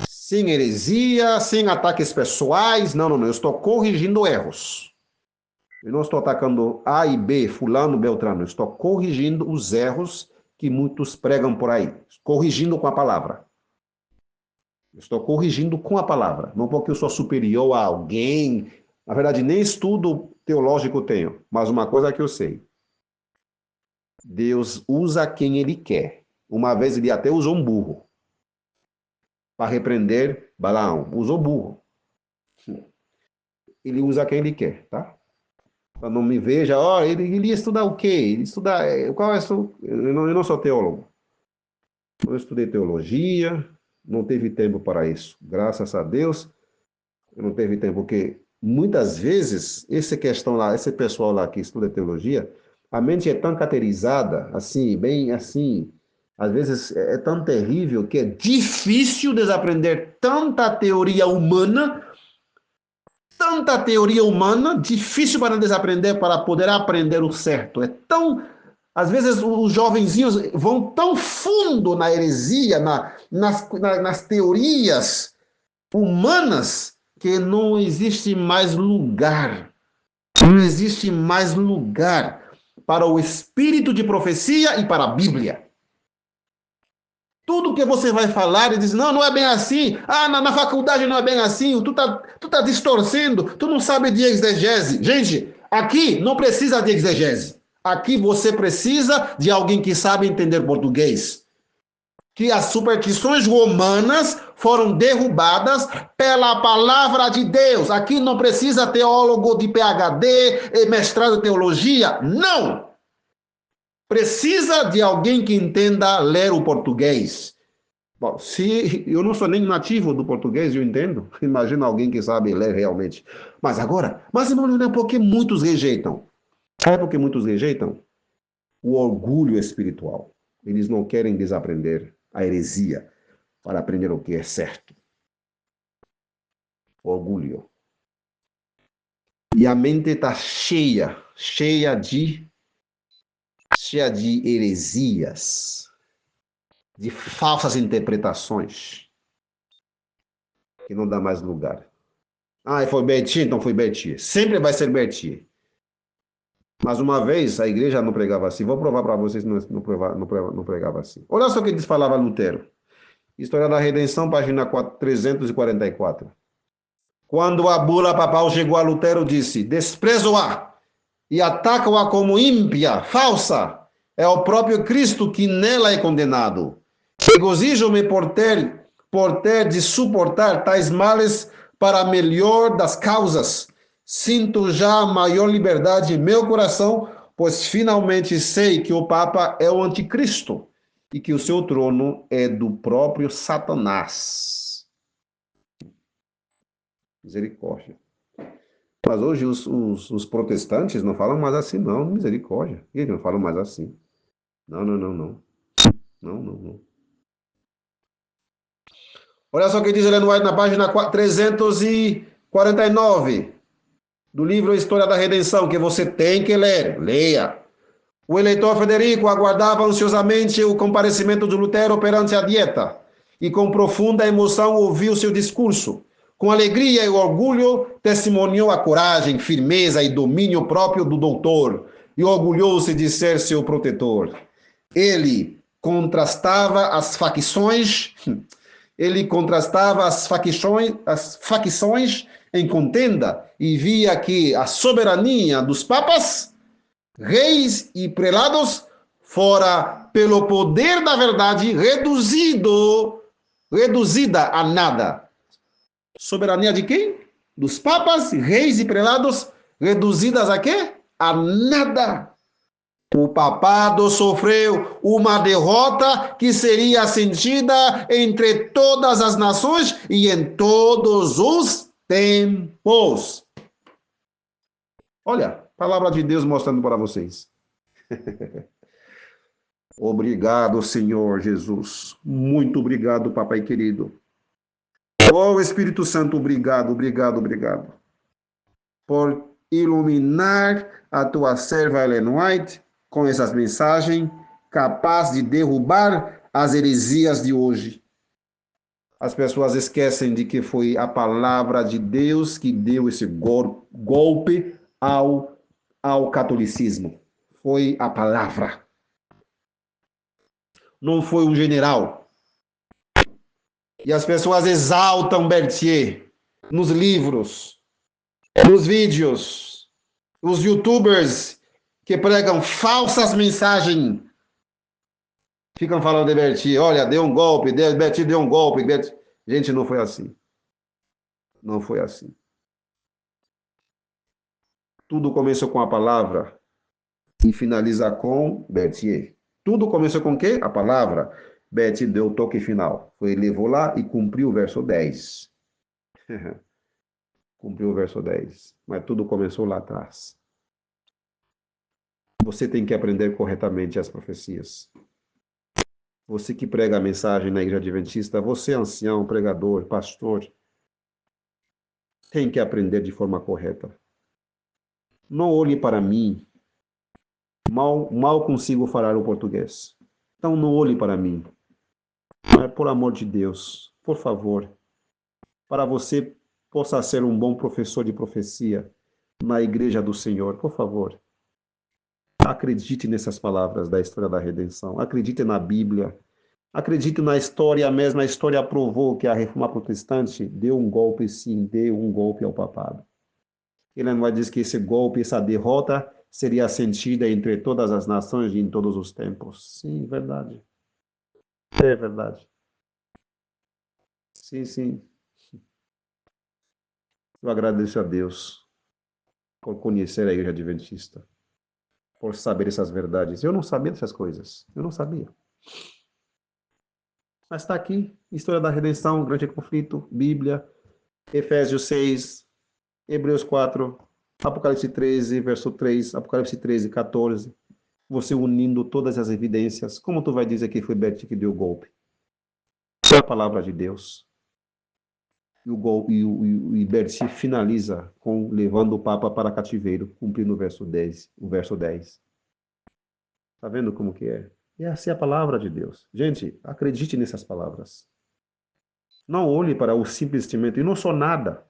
Sem heresia, sem ataques pessoais. Não, eu estou corrigindo erros. Eu não estou atacando A e B, fulano, beltrano. Eu estou corrigindo os erros que muitos pregam por aí. Corrigindo com a palavra. Eu estou corrigindo com a palavra. Não porque eu sou superior a alguém. Na verdade, nem estudo teológico tenho. Mas uma coisa que eu sei. Deus usa quem Ele quer. Uma vez Ele até usou um burro para repreender Balaão. Usou burro. Ele usa quem Ele quer, tá? Para não me veja, ele ia estudar o quê? Ele estudar, qual é eu não sou teólogo. Eu estudei teologia, não teve tempo para isso. Graças a Deus, eu não teve tempo, porque muitas vezes, esse pessoal lá que estuda teologia, a mente é tão categorizada, assim, bem assim, às vezes é tão terrível que é difícil desaprender tanta teoria humana, difícil para desaprender, para poder aprender o certo. É tão... Às vezes os jovenzinhos vão tão fundo na heresia, nas teorias humanas, que não existe mais lugar. Não existe mais lugar para o espírito de profecia e para a Bíblia. Tudo que você vai falar e diz, não é bem assim. Ah, na faculdade não é bem assim. Tu tá distorcendo. Tu não sabe de exegese. Gente, aqui não precisa de exegese. Aqui você precisa de alguém que sabe entender português. Que as superstições romanas foram derrubadas pela palavra de Deus. Aqui não precisa teólogo de PhD, mestrado em teologia. Não! Precisa de alguém que entenda ler o português. Bom, se eu não sou nem nativo do português, eu entendo. Imagina alguém que sabe ler realmente. Mas irmão, não é porque muitos rejeitam. Sabe por que muitos rejeitam? O orgulho espiritual. Eles não querem desaprender a heresia para aprender o que é certo. Orgulho. E a mente está cheia de heresias, de falsas interpretações, que não dá mais lugar. Ah, foi Bertier, então foi Bertier. Sempre vai ser Bertier. Mas uma vez a igreja não pregava assim. Vou provar para vocês que não pregava assim. Olha só o que falava Lutero. História da Redenção, página 344. Quando a bula papal chegou a Lutero, disse: desprezo-a e ataca-a como ímpia, falsa, É o próprio Cristo que nela é condenado. Regozijo-me por ter de suportar tais males para a melhor das causas. Sinto já maior liberdade em meu coração, pois finalmente sei que o Papa é o anticristo e que o seu trono é do próprio Satanás. Misericórdia. Mas hoje os protestantes não falam mais assim, não. Misericórdia. Eles não falam mais assim. Não, não, não, não. Não, não, não. Olha só o que diz Ellen White na página 349 do livro História da Redenção, que você tem que ler. Leia. O eleitor Federico aguardava ansiosamente o comparecimento de Lutero perante a Dieta e com profunda emoção ouviu seu discurso. Com alegria e orgulho, testemunhou a coragem, firmeza e domínio próprio do doutor e orgulhou-se de ser seu protetor. Ele contrastava as facções em contenda e via que a soberania dos papas, reis e prelados fora pelo poder da verdade reduzida a nada. Soberania de quem? Dos papas, reis e prelados reduzidas a quê? A nada. O papado sofreu uma derrota que seria sentida entre todas as nações e em todos os tempos. Olha, palavra de Deus mostrando para vocês. Obrigado, Senhor Jesus. Muito obrigado, papai querido. Oh, Espírito Santo, obrigado, obrigado, obrigado. Por iluminar a tua serva Ellen White com essas mensagens capazes de derrubar as heresias de hoje. As pessoas esquecem de que foi a palavra de Deus que deu esse golpe ao catolicismo. Foi a palavra. Não foi um general. E as pessoas exaltam Berthier nos livros, nos vídeos, os youtubers que pregam falsas mensagens. Ficam falando de Berthier, olha, deu um golpe, Berthier deu um golpe. Gente, não foi assim. Não foi assim. Tudo começou com a palavra e finaliza com Berthier. Tudo começou com o quê? A palavra. Berthier deu o toque final. Levou lá e cumpriu o verso 10. Cumpriu o verso 10. Mas tudo começou lá atrás. Você tem que aprender corretamente as profecias. Você que prega a mensagem na Igreja Adventista, você ancião, pregador, pastor, tem que aprender de forma correta. Não olhe para mim. Mal consigo falar o português. Então não olhe para mim. Mas, por amor de Deus, por favor, para você possa ser um bom professor de profecia na Igreja do Senhor, por favor, acredite nessas palavras da história da redenção. Acredite na Bíblia. Acredite na história mesmo. A história provou que a Reforma Protestante deu um golpe, sim, deu um golpe ao papado. Ele não vai dizer que esse golpe, essa derrota, seria sentida entre todas as nações e em todos os tempos. Sim, verdade. É verdade. Sim, sim. Eu agradeço a Deus por conhecer a Igreja Adventista, por saber essas verdades. Eu não sabia dessas coisas. Eu não sabia. Mas está aqui, História da Redenção, Grande Conflito, Bíblia, Efésios 6, Hebreus 4, Apocalipse 13, verso 3, Apocalipse 13, 14. Você unindo todas as evidências. Como tu vai dizer que foi Berthier que deu o golpe? É a palavra de Deus. E Berthier finaliza com levando o Papa para cativeiro, cumprindo o verso 10. Está vendo como que é? E essa é a palavra de Deus. Gente, acredite nessas palavras. Não olhe para o simples instrumento. Eu não sou nada.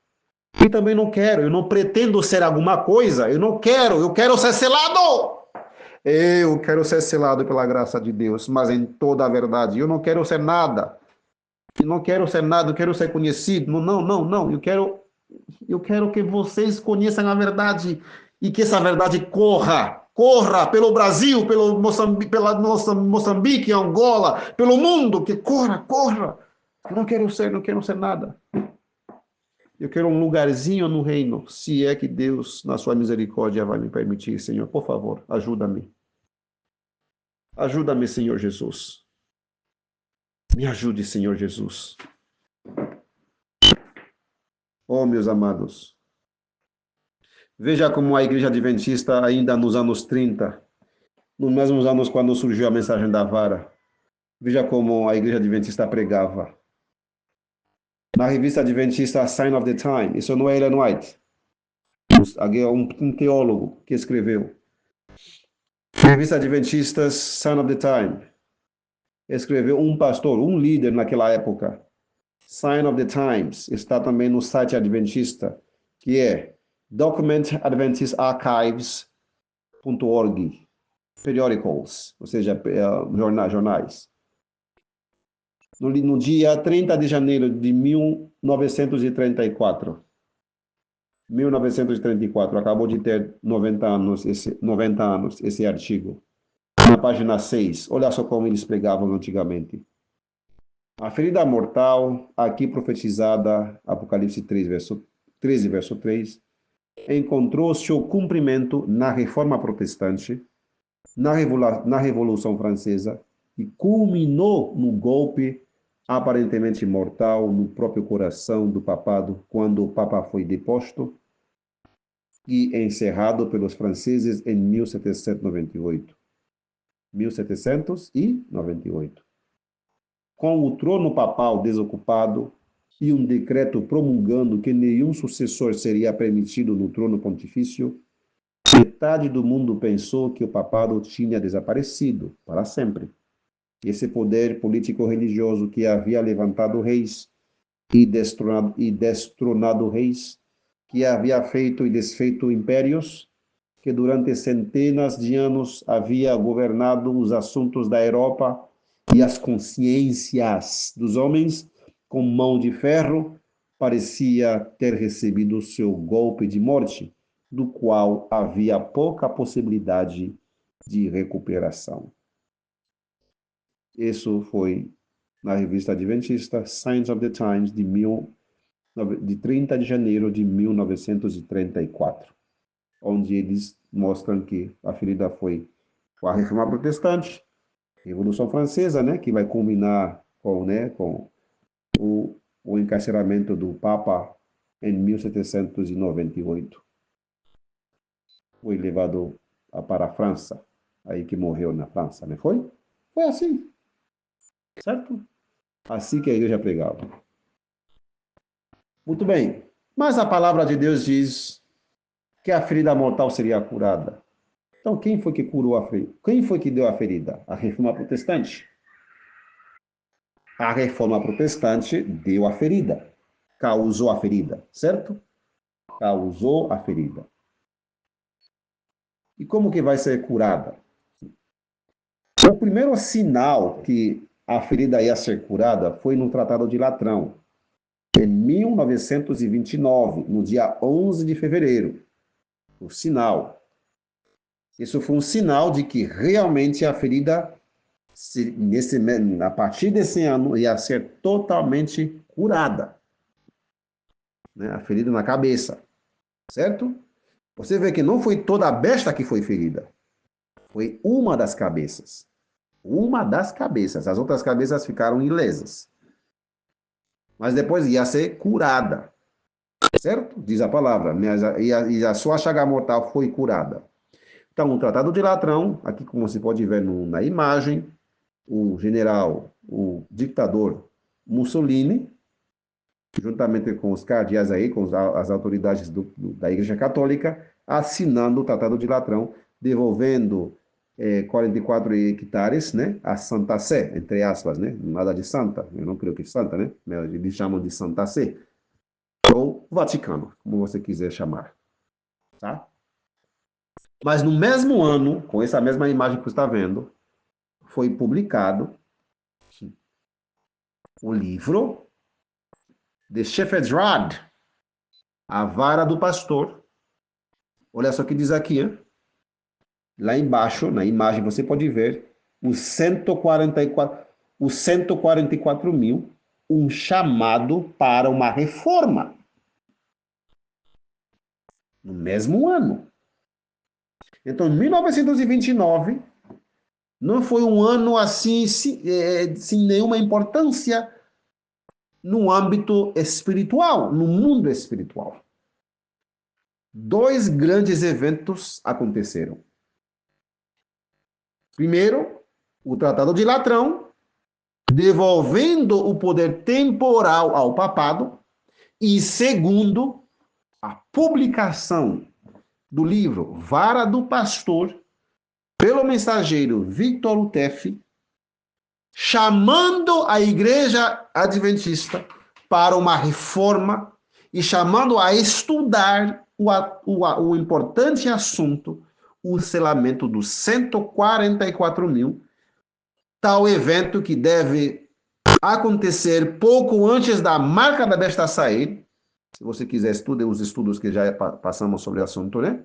E também não quero. Eu não pretendo ser alguma coisa. Eu quero ser selado. Eu quero ser selado pela graça de Deus, mas em toda a verdade. Eu não quero ser nada. Eu não quero ser nada, eu quero ser conhecido. Não. Eu quero que vocês conheçam a verdade e que essa verdade corra. corra pelo Brasil, pelo Moçambique, pela nossa Moçambique, Angola, pelo mundo, que corra, corra. Eu não quero ser nada. Eu quero um lugarzinho no reino, se é que Deus, na sua misericórdia, vai me permitir, Senhor. Por favor, ajuda-me. Ajuda-me, Senhor Jesus. Me ajude, Senhor Jesus. Oh, meus amados. Veja como a Igreja Adventista, ainda nos anos 30, nos mesmos anos quando surgiu a mensagem da vara, veja como a Igreja Adventista pregava. Na revista Adventista Sign of the Time, isso não é Ellen White, um teólogo que escreveu. Na revista Adventista Sign of the Time, escreveu um pastor, um líder naquela época. Sign of the Times está também no site Adventista, que é documentarchives.org, periodicals, ou seja, jornais. No dia 30 de janeiro de 1934, acabou de ter 90 anos esse artigo. Na página 6, olha só como eles pregavam antigamente. A ferida mortal, aqui profetizada, Apocalipse 13, verso 3, encontrou seu cumprimento na Reforma Protestante, na Revolução Francesa, e culminou no golpe aparentemente mortal no próprio coração do papado, quando o Papa foi deposto e encerrado pelos franceses em 1798. 1798. Com o trono papal desocupado e um decreto promulgando que nenhum sucessor seria permitido no trono pontifício, metade do mundo pensou que o papado tinha desaparecido para sempre. Esse poder político-religioso que havia levantado reis e destronado reis, que havia feito e desfeito impérios, que durante centenas de anos havia governado os assuntos da Europa e as consciências dos homens com mão de ferro, parecia ter recebido seu golpe de morte, do qual havia pouca possibilidade de recuperação. Isso foi na revista Adventista Signs of the Times de 30 de janeiro de 1934, onde eles mostram que a ferida foi a Reforma Protestante, Revolução Francesa, né, que vai culminar com o encarceramento do Papa em 1798. Foi levado para a França, aí que morreu na França, né? Foi assim, certo? Assim que a igreja pregava. Muito bem, mas a palavra de Deus diz que a ferida mortal seria curada. Então, quem foi que curou a ferida? Quem foi que deu a ferida? A Reforma Protestante. A Reforma Protestante deu a ferida, causou a ferida, certo? Causou a ferida. E como que vai ser curada? O primeiro sinal que a ferida ia ser curada foi no Tratado de Latrão, em 1929, no dia 11 de fevereiro. O sinal. Isso foi um sinal de que realmente a ferida, a partir desse ano, ia ser totalmente curada. Né? A ferida na cabeça. Certo? Você vê que não foi toda a besta que foi ferida. Foi uma das cabeças. Uma das cabeças. As outras cabeças ficaram ilesas. Mas depois ia ser curada. Certo? Diz a palavra. E a sua chaga mortal foi curada. Então, o Tratado de Latrão, aqui como você pode ver na imagem, o general, o ditador Mussolini, juntamente com os cardeais aí, com as autoridades da Igreja Católica, assinando o Tratado de Latrão, devolvendo 44 hectares, né, a Santa Sé, entre aspas, né, nada de santa, eu não creio que santa, né, eles chamam de Santa Sé, ou Vaticano, como você quiser chamar, tá? Mas no mesmo ano, com essa mesma imagem que você está vendo, foi publicado o livro The Shepherd's Rod, A Vara do Pastor. Olha só o que diz aqui, hein? Lá embaixo, na imagem, você pode ver os 144 mil, um chamado para uma reforma. No mesmo ano. Então, 1929 não foi um ano assim, sem nenhuma importância no âmbito espiritual, no mundo espiritual. Dois grandes eventos aconteceram. Primeiro, o Tratado de Latrão, devolvendo o poder temporal ao papado. E segundo, a publicação do livro Vara do Pastor, pelo mensageiro Victor Uteff, chamando a Igreja Adventista para uma reforma e chamando a estudar o importante assunto, o selamento dos 144 mil, tal evento que deve acontecer pouco antes da marca da besta sair. Se você quiser, estude os estudos que já passamos sobre o assunto, né?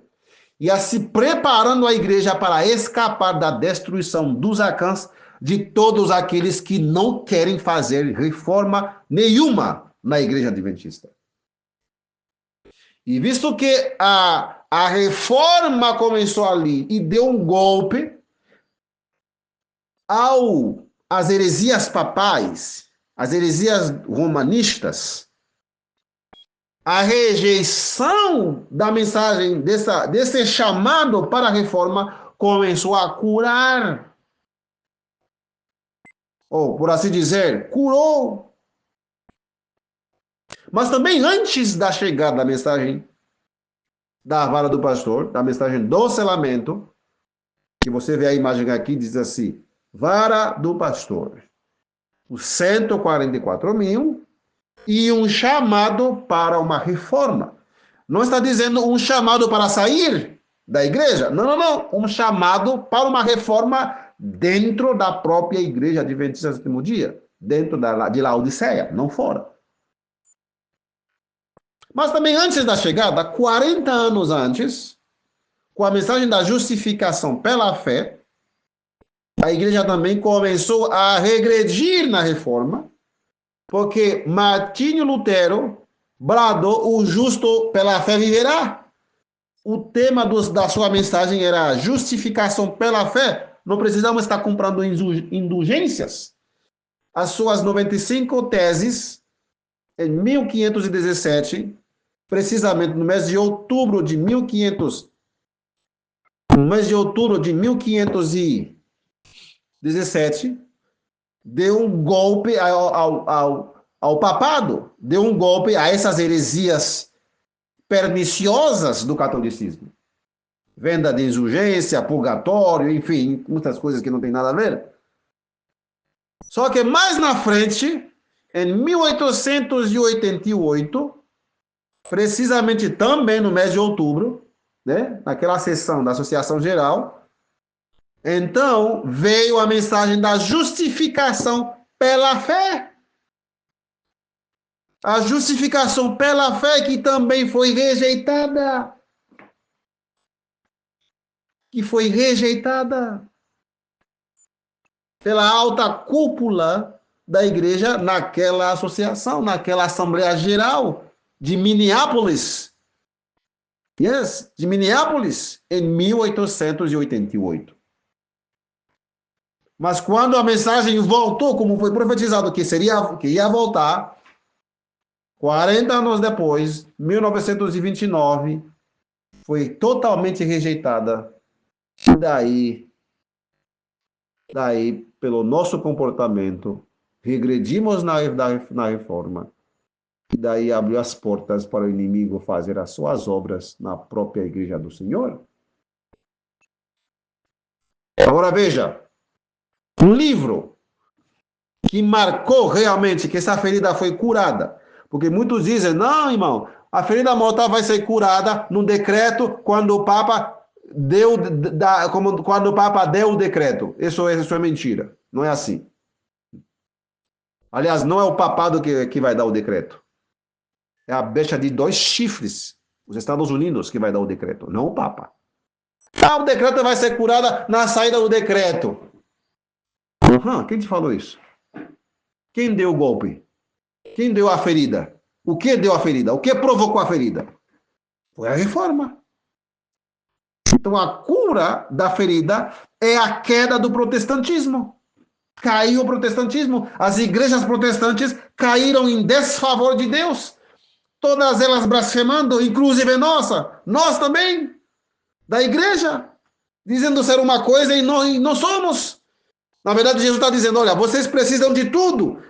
E assim preparando a igreja para escapar da destruição dos Acãs, de todos aqueles que não querem fazer reforma nenhuma na igreja adventista. E visto que a reforma começou ali e deu um golpe às heresias papais, às heresias romanistas, a rejeição da mensagem desse chamado para a reforma começou a curar, ou por assim dizer, curou. Mas também antes da chegada da mensagem da vara do pastor, da mensagem do selamento, que você vê a imagem aqui, diz assim, vara do pastor, os 144 mil e um chamado para uma reforma. Não está dizendo um chamado para sair da igreja. Não, não, não. Um chamado para uma reforma dentro da própria igreja adventista do sétimo dia. Dentro de Laodiceia, não fora. Mas também antes da chegada, 40 anos antes, com a mensagem da justificação pela fé, a igreja também começou a regredir na reforma, porque Martinho Lutero bradou: o justo pela fé viverá. O tema da sua mensagem era justificação pela fé. Não precisamos estar comprando indulgências. As suas 95 teses, em 1517, precisamente no mês de outubro de 1517, deu um golpe ao papado, deu um golpe a essas heresias perniciosas do catolicismo. Venda de indulgência, purgatório, enfim, muitas coisas que não tem nada a ver. Só que mais na frente, em 1888, precisamente também no mês de outubro, né, naquela sessão da Associação Geral, então veio a mensagem da justificação pela fé. A justificação pela fé que também foi rejeitada. Que foi rejeitada pela alta cúpula da igreja naquela associação, naquela Assembleia Geral de Minneapolis. Yes, de Minneapolis, em 1888. Mas quando a mensagem voltou, como foi profetizado que ia voltar, 40 anos depois, 1929, foi totalmente rejeitada. Daí, pelo nosso comportamento, regredimos na reforma. E daí abriu as portas para o inimigo fazer as suas obras na própria igreja do Senhor. Agora veja, um livro que marcou realmente que essa ferida foi curada. Porque muitos dizem, não, irmão, a ferida mortal vai ser curada num decreto quando o Papa quando o Papa deu o decreto. Isso é mentira. Não é assim. Aliás, não é o papado que vai dar o decreto. É a besta de 2 chifres, os Estados Unidos, que vai dar o decreto, não o Papa. Ah, o decreto vai ser curado na saída do decreto. Quem te falou isso? Quem deu o golpe? Quem deu a ferida? O que deu a ferida? O que provocou a ferida? Foi a reforma. Então, a cura da ferida é a queda do protestantismo. Caiu o protestantismo. As igrejas protestantes caíram em desfavor de Deus. Todas elas blasfemando, inclusive nossa. Nós também, da igreja. Dizendo ser uma coisa e não somos. Na verdade, Jesus está dizendo, olha, vocês precisam de tudo.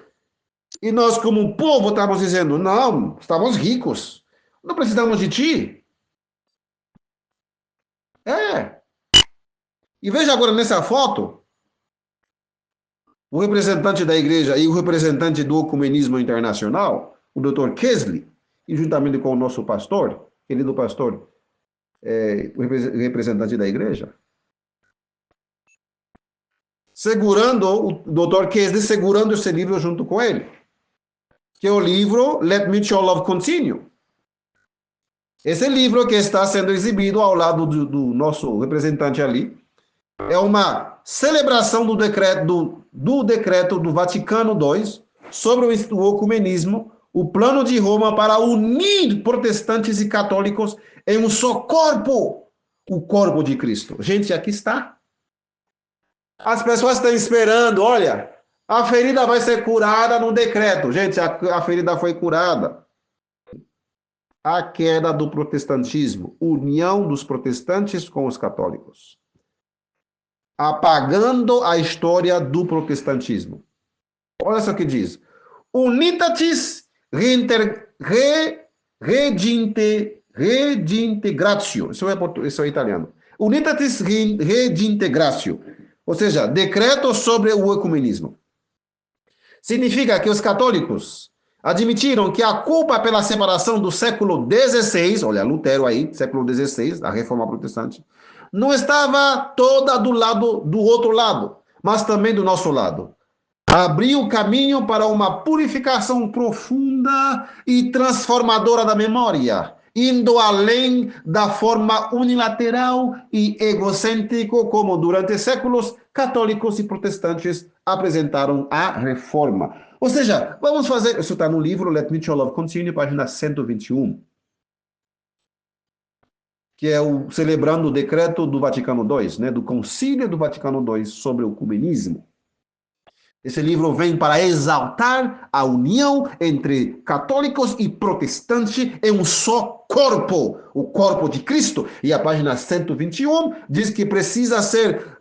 E nós, como povo, estamos dizendo, não, estamos ricos. Não precisamos de ti. É. E veja agora nessa foto, o representante da igreja e o representante do ecumenismo internacional, o Dr. Kesley, e juntamente com o nosso pastor, querido pastor, o representante da igreja, segurando, o Dr. Kesley segurando esse livro junto com ele, que é o livro Let Mutual Love Continue. Esse livro que está sendo exibido ao lado do nosso representante ali, é uma celebração do decreto do Vaticano II sobre o ecumenismo, o plano de Roma para unir protestantes e católicos em um só corpo, o corpo de Cristo. Gente, aqui está. As pessoas estão esperando, olha, a ferida vai ser curada no decreto. Gente, a ferida foi curada. A queda do protestantismo, união dos protestantes com os católicos, apagando a história do protestantismo. Olha só o que diz. Unitatis redintegratio. Isso é italiano. Unitatis redintegratio. Ou seja, decreto sobre o ecumenismo. Significa que os católicos admitiram que a culpa pela separação do século XVI, olha, Lutero aí, século XVI, a Reforma Protestante, não estava toda do outro lado, mas também do nosso lado. Abriu o caminho para uma purificação profunda e transformadora da memória, indo além da forma unilateral e egocêntrica como durante séculos católicos e protestantes apresentaram a reforma. Ou seja, vamos fazer, isso está no livro Let Mutual Love Continue, página 121, que é celebrando o decreto do Vaticano II, né, do Concílio do Vaticano II sobre o ecumenismo. Esse livro vem para exaltar a união entre católicos e protestantes em um só corpo, o corpo de Cristo. E a página 121 diz que precisa ser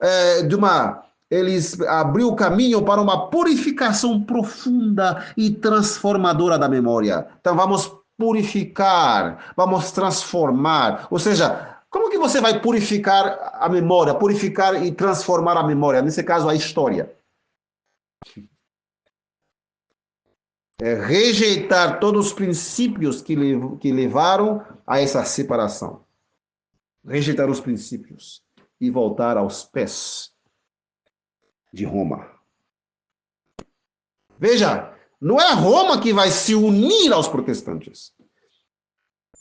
eles abriu o caminho para uma purificação profunda e transformadora da memória. Então vamos purificar, vamos transformar. Ou seja, como que você vai purificar a memória, purificar e transformar a memória? Nesse caso, a história. Rejeitar todos os princípios que levaram a essa separação. Rejeitar os princípios e voltar aos pés de Roma. Veja, não é Roma que vai se unir aos protestantes.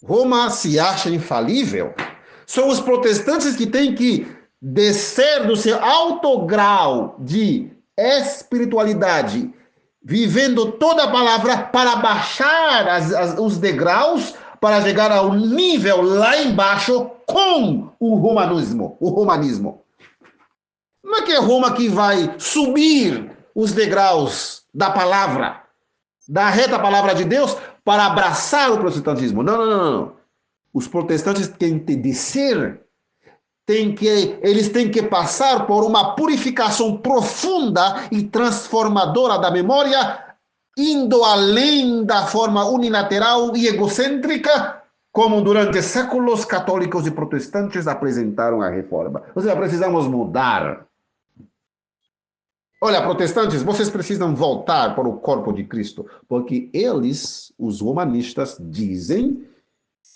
Roma se acha infalível. São os protestantes que têm que descer do seu alto grau de espiritualidade, vivendo toda a palavra para baixar os degraus para chegar ao nível lá embaixo com o romanismo. Não é que é Roma que vai subir os degraus da palavra, da reta palavra de Deus, para abraçar o protestantismo. Não. Os protestantes têm que descer, eles têm que passar por uma purificação profunda e transformadora da memória, indo além da forma unilateral e egocêntrica, como durante séculos católicos e protestantes apresentaram a reforma. Ou seja, precisamos mudar. Olha, protestantes, vocês precisam voltar para o corpo de Cristo, porque eles, os romanistas, dizem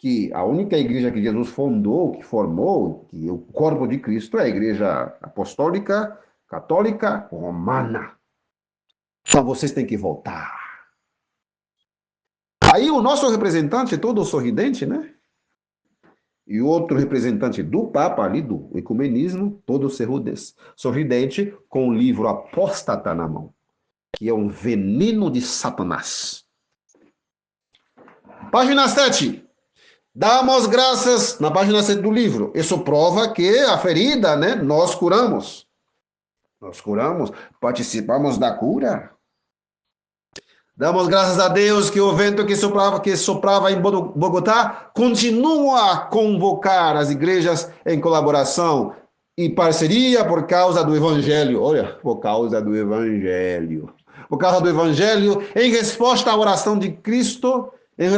que a única igreja que Jesus fundou, que formou, que o corpo de Cristo é a igreja apostólica, católica, romana. Então vocês têm que voltar. Aí o nosso representante, todo sorridente, né? E outro representante do Papa ali, do ecumenismo, todo sorridente, com o livro Apóstata na mão, que é um veneno de Satanás. Página 7. Damos graças, na página 7 do livro. Isso prova que a ferida, né, nós curamos. Nós curamos, participamos da cura. Damos graças a Deus que o vento que soprava em Bogotá continua a convocar as igrejas em colaboração e parceria por causa do Evangelho. Olha, por causa do Evangelho. Por causa do Evangelho, em resposta à oração de Cristo, em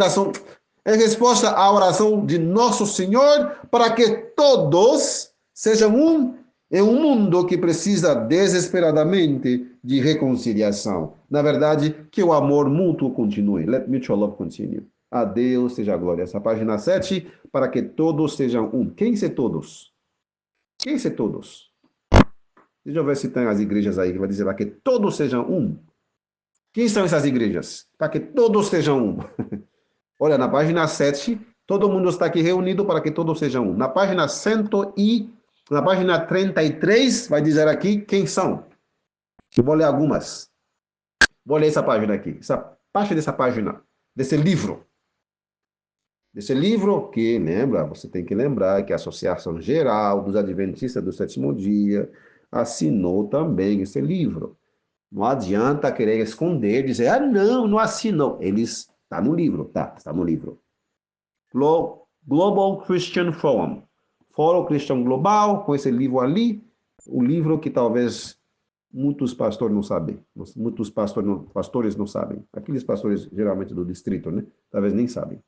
resposta à oração de Nosso Senhor, para que todos sejam um em um mundo que precisa desesperadamente de reconciliação. Na verdade, que o amor mútuo continue. Let mutual love continue. A Deus seja a glória. Essa página 7, para que todos sejam um. Quem ser todos? Quem ser todos? Deixa eu ver se tem as igrejas aí que vai dizer para que todos sejam um. Quem são essas igrejas? Para que todos sejam um. Olha, na página 7, todo mundo está aqui reunido para que todos sejam um. Na página 33, vai dizer aqui quem são. Eu vou ler algumas. Vou ler essa página aqui. Essa parte dessa página, desse livro. Desse livro que, lembra, você tem que lembrar que a Associação Geral dos Adventistas do Sétimo Dia assinou também esse livro. Não adianta querer esconder, dizer, não assinou. Eles, está no livro, está no livro. Global Christian Forum. Fórum Cristão Global, com esse livro ali, o livro que talvez muitos pastores não sabem, muitos pastores não sabem, aqueles pastores geralmente do distrito, né? Talvez nem sabem.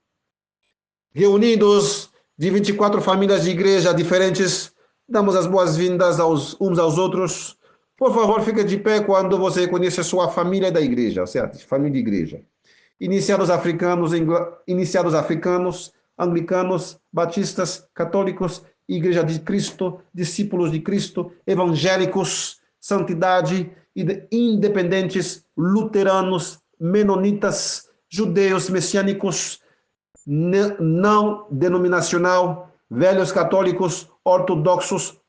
Reunidos de 24 famílias de igreja diferentes, damos as boas-vindas uns aos outros. Por favor, fique de pé quando você conhece a sua família da igreja, certo? Família de igreja. Iniciados africanos, anglicanos, batistas, católicos, Igreja de Cristo, discípulos de Cristo, evangélicos, santidade, independentes, luteranos, menonitas, judeus messiânicos, não denominacional, velhos católicos, ortodoxos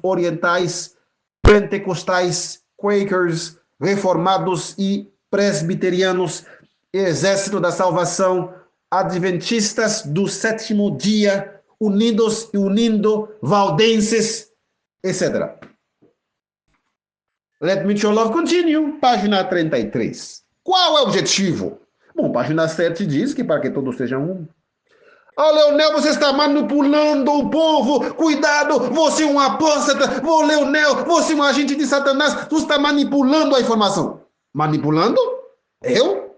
orientais, pentecostais, quakers, reformados e presbiterianos, exército da salvação, adventistas do sétimo dia, unidos e unindo, valdenses, etc. Let mutual love continue. Página 33. Qual é o objetivo? Bom, página 7 diz que para que todos sejam um. Leonel, você está manipulando o povo. Cuidado, você é um apóstata. Leonel, você é um agente de Satanás. Tu está manipulando a informação. Manipulando? Eu?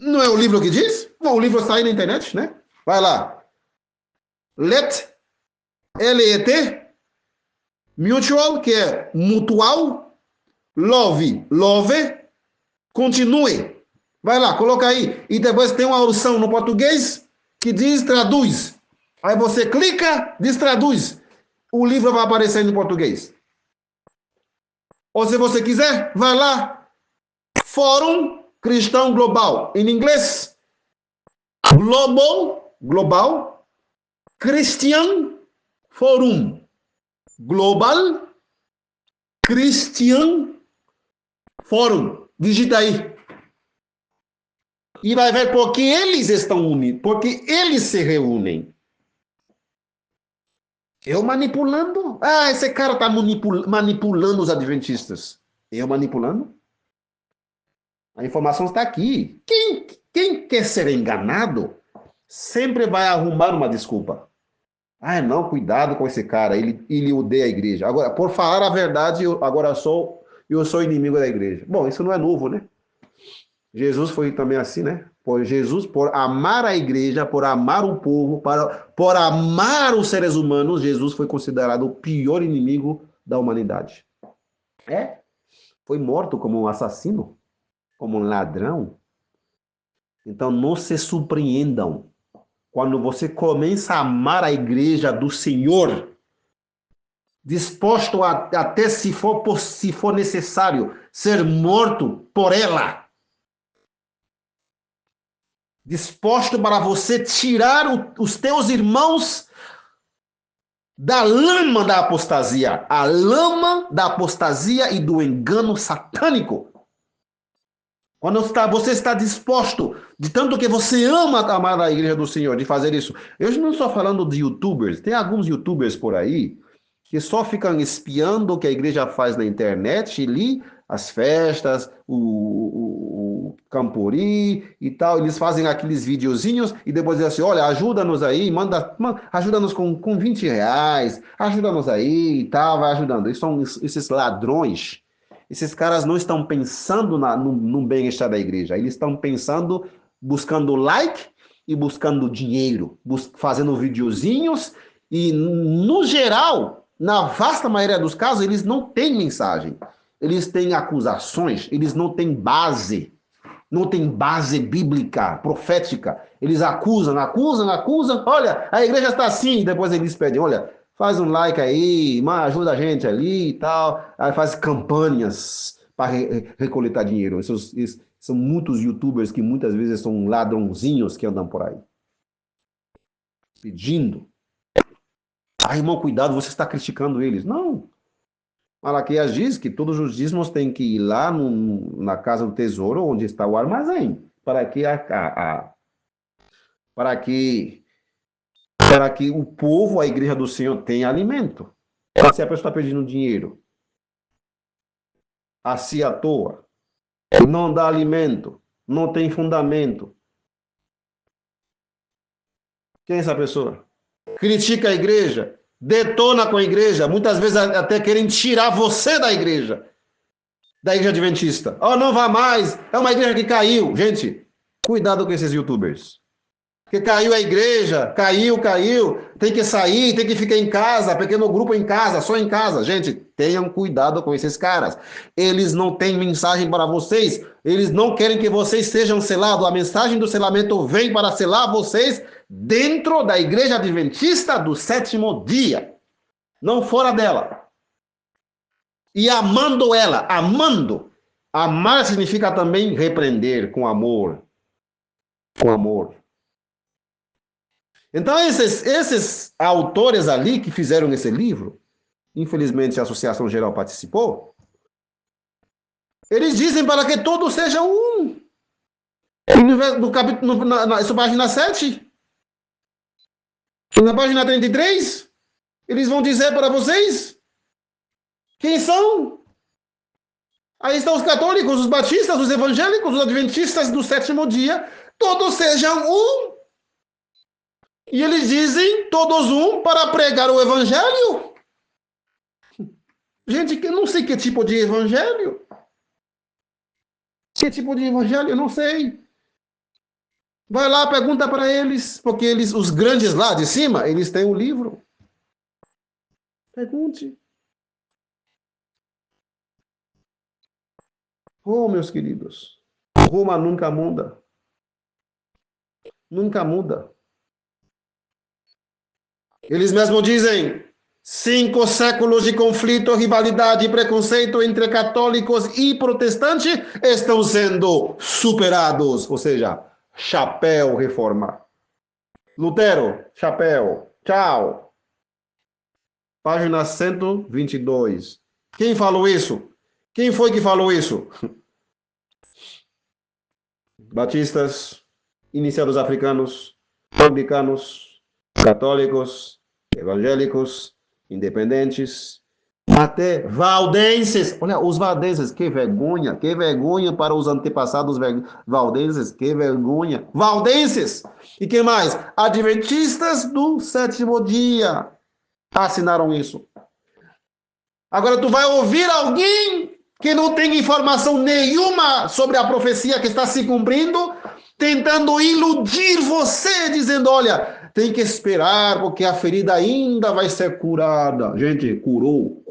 Não é o livro que diz? Bom, o livro está aí na internet, né? Vai lá. Let, L-E-T, mutual, que é mutual, love, continue. Vai lá, coloca aí. E depois tem uma opção no português que diz traduz. Aí você clica, diz traduz. O livro vai aparecer em português. Ou se você quiser, vai lá. Fórum Cristão Global. Em inglês, Global, Christian Forum. Global Christian Forum. Digita aí. E vai ver porque eles estão unidos, porque eles se reúnem. Eu manipulando? Esse cara está manipulando os adventistas. Eu manipulando? A informação está aqui. Quem quer ser enganado sempre vai arrumar uma desculpa. Não, cuidado com esse cara, ele odeia a igreja. Agora, por falar a verdade, eu sou inimigo da igreja. Bom, isso não é novo, né? Jesus foi também assim, né? Por amar a igreja, por amar o povo, por amar os seres humanos, Jesus foi considerado o pior inimigo da humanidade. Foi morto como um assassino, como um ladrão. Então, não se surpreendam. Quando você começa a amar a igreja do Senhor, disposto até se for necessário, ser morto por ela. disposto para você tirar os teus irmãos da lama da apostasia, a lama da apostasia e do engano satânico. Quando você está disposto, de tanto que você ama amar a igreja do Senhor, de fazer isso. Eu não estou falando de youtubers, tem alguns youtubers por aí que só ficam espiando o que a igreja faz na internet, ali, as festas, o campori e tal. Eles fazem aqueles videozinhos e depois dizem assim: olha, ajuda-nos aí, ajuda-nos com 20 reais, ajuda-nos aí e tal, vai ajudando. Eles são esses ladrões. Esses caras não estão pensando no bem-estar da igreja, eles estão pensando, buscando like e buscando dinheiro, fazendo videozinhos e, no geral, na vasta maioria dos casos, eles não têm mensagem, eles têm acusações, eles não têm base bíblica, profética. Eles acusam, olha, a igreja está assim, e depois eles pedem, olha, faz um like aí, ajuda a gente ali e tal. Aí faz campanhas para recoletar dinheiro. São muitos youtubers que muitas vezes são ladrãozinhos que andam por aí. Pedindo. Ah, irmão, cuidado, você está criticando eles. Não. Malaquias diz que todos os dízimos têm que ir lá na casa do tesouro, onde está o armazém, para que o povo, a igreja do Senhor, tenha alimento. Se a pessoa está pedindo dinheiro, assim à toa, não dá alimento, não tem fundamento. Quem é essa pessoa? Critica a igreja, detona com a igreja, muitas vezes até querem tirar você da igreja adventista. Oh, não vá mais, é uma igreja que caiu. Gente, cuidado com esses youtubers. Porque caiu a igreja, caiu, tem que sair, tem que ficar em casa, pequeno grupo em casa, só em casa. Gente, tenham cuidado com esses caras. Eles não têm mensagem para vocês, eles não querem que vocês sejam selados. A mensagem do selamento vem para selar vocês dentro da igreja adventista do sétimo dia, não fora dela. E amando ela, amando. Amar significa também repreender com amor. Com amor. Então, esses autores ali que fizeram esse livro, infelizmente a Associação Geral participou, eles dizem para que todos sejam um. No capítulo, na página 7, na página 33, eles vão dizer para vocês quem são. Aí estão os católicos, os batistas, os evangélicos, os adventistas do sétimo dia, todos sejam um. E eles dizem, todos um, para pregar o evangelho. Gente, que não sei que tipo de evangelho. Que tipo de evangelho? Eu não sei. Vai lá, pergunta para eles, porque eles, os grandes lá de cima, eles têm o livro. Pergunte. Oh, meus queridos, Roma nunca muda. Nunca muda. Eles mesmos dizem, 5 séculos de conflito, rivalidade e preconceito entre católicos e protestantes estão sendo superados. Ou seja, chapéu reforma. Lutero, chapéu. Tchau. Página 122. Quem falou isso? Quem foi que falou isso? Batistas, iniciados africanos, anglicanos, católicos, evangélicos, independentes, até valdenses. Olha, os valdenses, que vergonha para os antepassados valdenses, que vergonha. Valdenses! E que mais? Adventistas do sétimo dia assinaram isso. Agora tu vai ouvir alguém que não tem informação nenhuma sobre a profecia que está se cumprindo, tentando iludir você, dizendo, olha, tem que esperar, porque a ferida ainda vai ser curada. Gente, curou.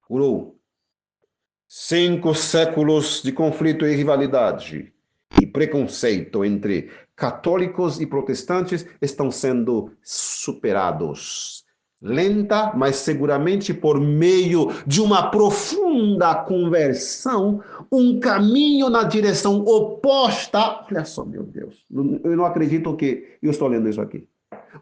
Curou. 5 séculos de conflito e rivalidade e preconceito entre católicos e protestantes estão sendo superados. lenta, mas seguramente por meio de uma profunda conversão, um caminho na direção oposta. Olha só, meu Deus, eu não acredito que eu estou lendo isso aqui.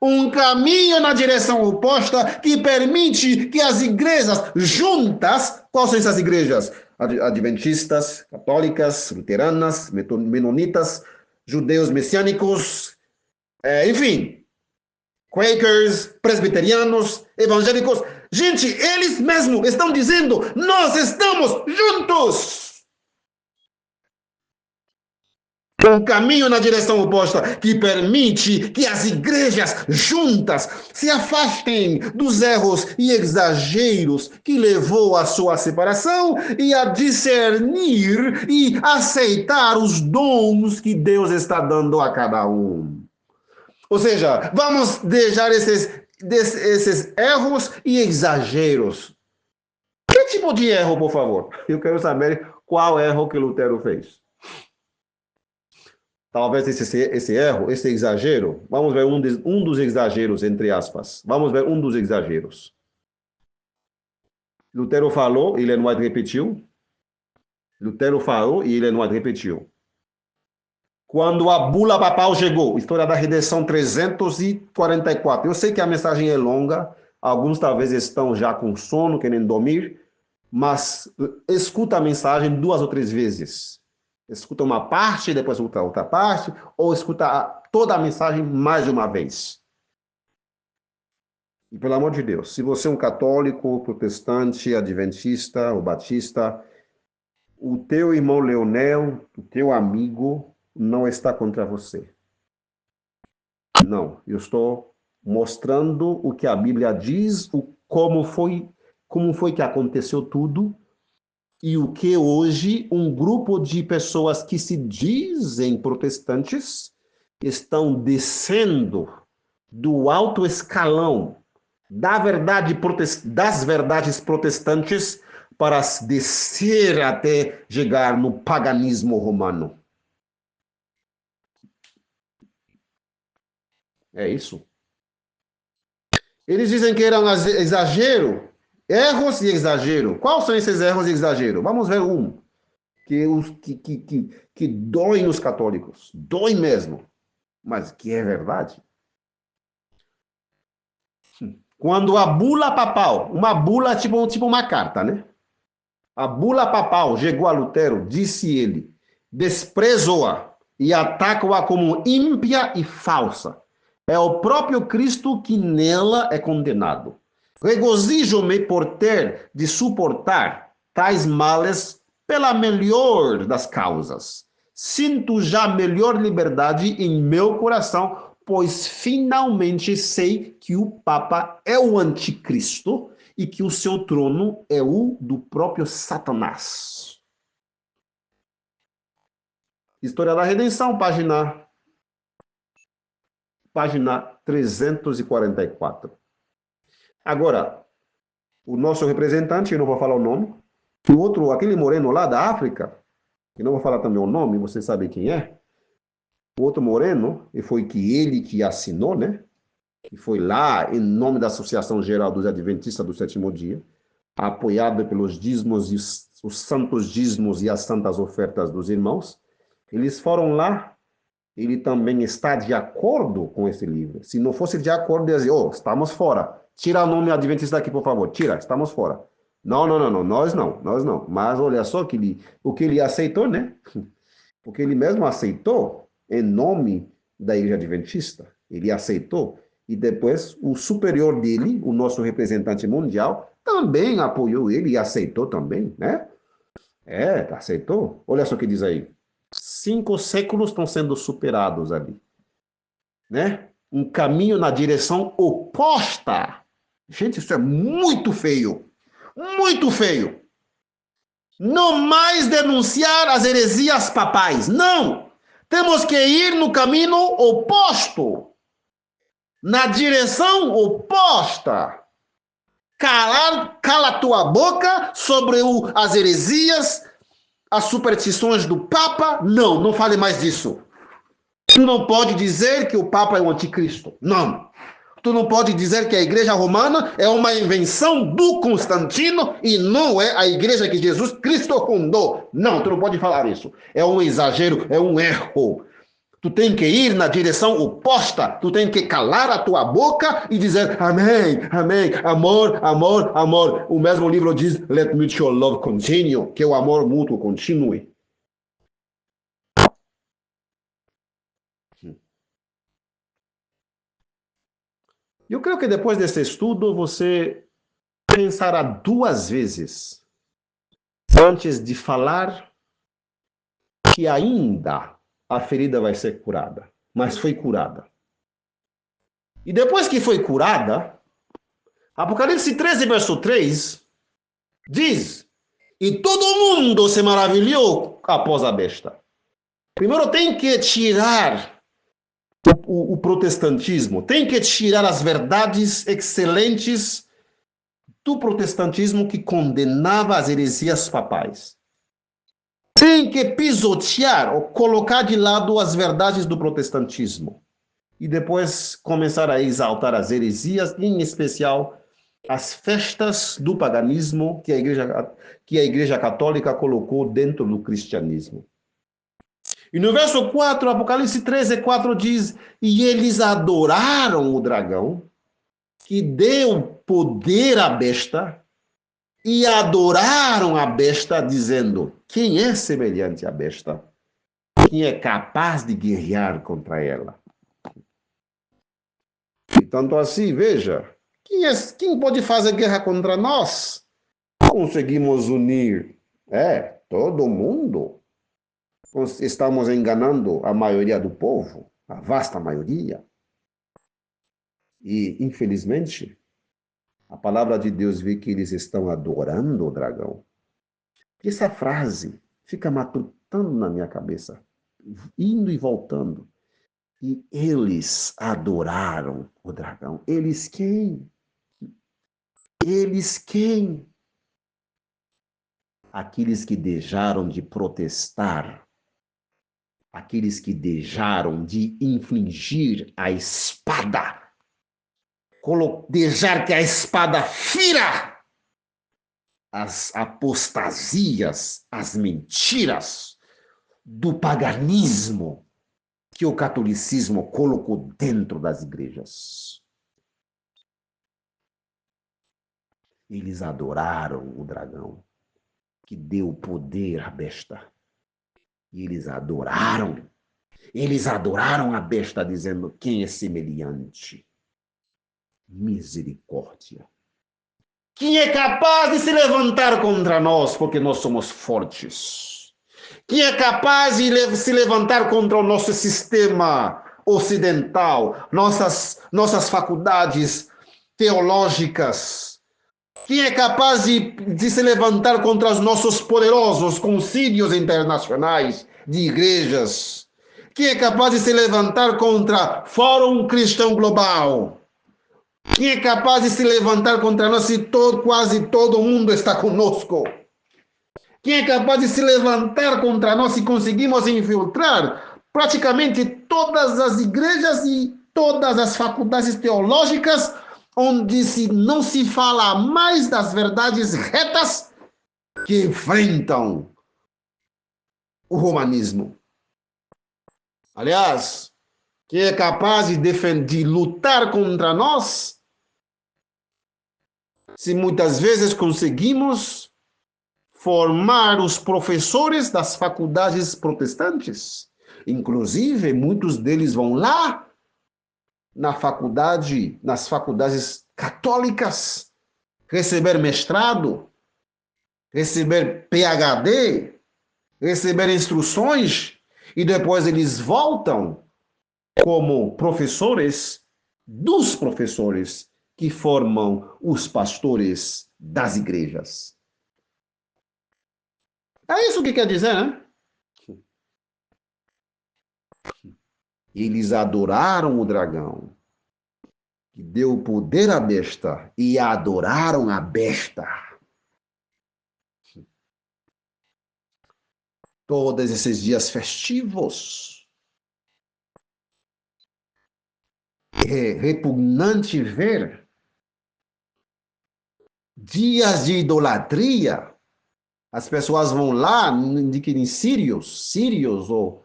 Um caminho na direção oposta que permite que as igrejas juntas, quais são essas igrejas? Adventistas, católicas, luteranas, menonitas, judeus messiânicos, enfim, Quakers, presbiterianos, evangélicos. Gente, eles mesmos estão dizendo: nós estamos juntos. Um caminho na direção oposta que permite que as igrejas juntas se afastem dos erros e exageros que levou à sua separação e a discernir e aceitar os dons que Deus está dando a cada um. Ou seja, vamos deixar esses erros e exageros. Que tipo de erro, por favor? Eu quero saber qual erro que Lutero fez. Talvez esse erro, esse exagero, vamos ver um dos exageros, entre aspas. Vamos ver um dos exageros. Lutero falou, e Ellen White repetiu. Lutero falou e Ellen White repetiu. Quando a bula papal chegou, História da Redenção 344. Eu sei que a mensagem é longa, alguns talvez estão já com sono, querendo dormir, mas escuta a mensagem 2 ou 3 vezes. Escuta uma parte, depois outra parte, ou escuta toda a mensagem mais de uma vez. E pelo amor de Deus, se você é um católico, protestante, adventista ou batista, o teu irmão Leonel, o teu amigo, não está contra você. Não, eu estou mostrando o que a Bíblia diz, como foi que aconteceu tudo, e o que hoje um grupo de pessoas que se dizem protestantes estão descendo do alto escalão das verdades protestantes para descer até chegar no paganismo romano. É isso. Eles dizem que era um exagero. Erros e exagero. Quais são esses erros e exagero? Vamos ver um que dói nos católicos. Dói mesmo. Mas que é verdade. Quando a bula papal, uma bula tipo uma carta, né? A bula papal chegou a Lutero, disse ele, desprezou-a e ataca-a como ímpia e falsa. É o próprio Cristo que nela é condenado. Regozijo-me por ter de suportar tais males pela melhor das causas. Sinto já melhor liberdade em meu coração, pois finalmente sei que o Papa é o anticristo e que o seu trono é o do próprio Satanás. História da Redenção, página 344. Agora, o nosso representante, eu não vou falar o nome, aquele moreno lá da África, que não vou falar também o nome, você sabe quem é, o outro moreno, e foi ele que assinou, né? Que foi lá em nome da Associação Geral dos Adventistas do Sétimo Dia, apoiado pelos dízimos, os santos dízimos e as santas ofertas dos irmãos. Eles foram lá, ele também está de acordo com esse livro. Se não fosse de acordo, ele ia dizer, estamos fora. Tira o nome adventista daqui, por favor. Tira, estamos fora. Não, nós não. Mas olha só o que ele aceitou, né? Porque ele mesmo aceitou em nome da Igreja Adventista. Ele aceitou. E depois o superior dele, o nosso representante mundial, também apoiou ele e aceitou também, né? Aceitou. Olha só o que diz aí. 5 séculos estão sendo superados ali, né? Um caminho na direção oposta. Gente, isso é muito feio. Muito feio. Não mais denunciar as heresias papais. Não! Temos que ir no caminho oposto. Na direção oposta. Cala tua boca sobre as heresias, as superstições do Papa. Não fale mais disso. Tu não pode dizer que o Papa é o anticristo. Não. Tu não pode dizer que a igreja romana é uma invenção do Constantino e não é a igreja que Jesus Cristo fundou. Não, tu não pode falar isso. É um exagero, é um erro. Tu tem que ir na direção oposta. Tu tem que calar a tua boca e dizer amém, amém, amor, amor, amor. O mesmo livro diz, let mutual love continue, que o amor mútuo continue. Eu creio que depois desse estudo você pensará duas vezes antes de falar que ainda a ferida vai ser curada, mas foi curada. E depois que foi curada, Apocalipse 13, verso 3, diz, e todo mundo se maravilhou após a besta. Primeiro tem que tirar o protestantismo, tem que tirar as verdades excelentes do protestantismo que condenava as heresias papais. Tem que pisotear ou colocar de lado as verdades do protestantismo e depois começar a exaltar as heresias, em especial as festas do paganismo que a Igreja Católica colocou dentro do cristianismo. E no verso 4, Apocalipse 13, 4 diz, e eles adoraram o dragão, que deu poder à besta, e adoraram a besta, dizendo, quem é semelhante à besta? Quem é capaz de guerrear contra ela? E tanto assim, veja, quem pode fazer guerra contra nós? Conseguimos unir, todo mundo. Estamos enganando a maioria do povo, a vasta maioria. E, infelizmente, a palavra de Deus vê que eles estão adorando o dragão. E essa frase fica matutando na minha cabeça, indo e voltando. E eles adoraram o dragão. Eles quem? Eles quem? Aqueles que deixaram de protestar, aqueles que deixaram de infligir a espada, deixar que a espada fira as apostasias, as mentiras do paganismo que o catolicismo colocou dentro das igrejas. Eles adoraram o dragão, que deu poder à besta. E eles adoraram a besta, dizendo, quem é semelhante? Misericórdia. Quem é capaz de se levantar contra nós, porque nós somos fortes? Quem é capaz de se levantar contra o nosso sistema ocidental, nossas faculdades teológicas? Quem é capaz de se levantar contra os nossos poderosos concílios internacionais de igrejas? Quem é capaz de se levantar contra o Fórum Cristão Global? Quem é capaz de se levantar contra nós se quase todo mundo está conosco? Quem é capaz de se levantar contra nós se conseguimos infiltrar praticamente todas as igrejas e todas as faculdades teológicas onde não se fala mais das verdades retas que enfrentam o romanismo? Aliás, quem é capaz de lutar contra nós se muitas vezes conseguimos formar os professores das faculdades protestantes? Inclusive, muitos deles vão lá nas faculdades católicas, receber mestrado, receber PhD, receber instruções, e depois eles voltam como professores dos professores que formam os pastores das igrejas. É isso que quer dizer, né? Eles adoraram o dragão, que deu poder à besta, e adoraram a besta. Todos esses dias festivos, repugnante ver dias de idolatria. As pessoas vão lá em sírios ou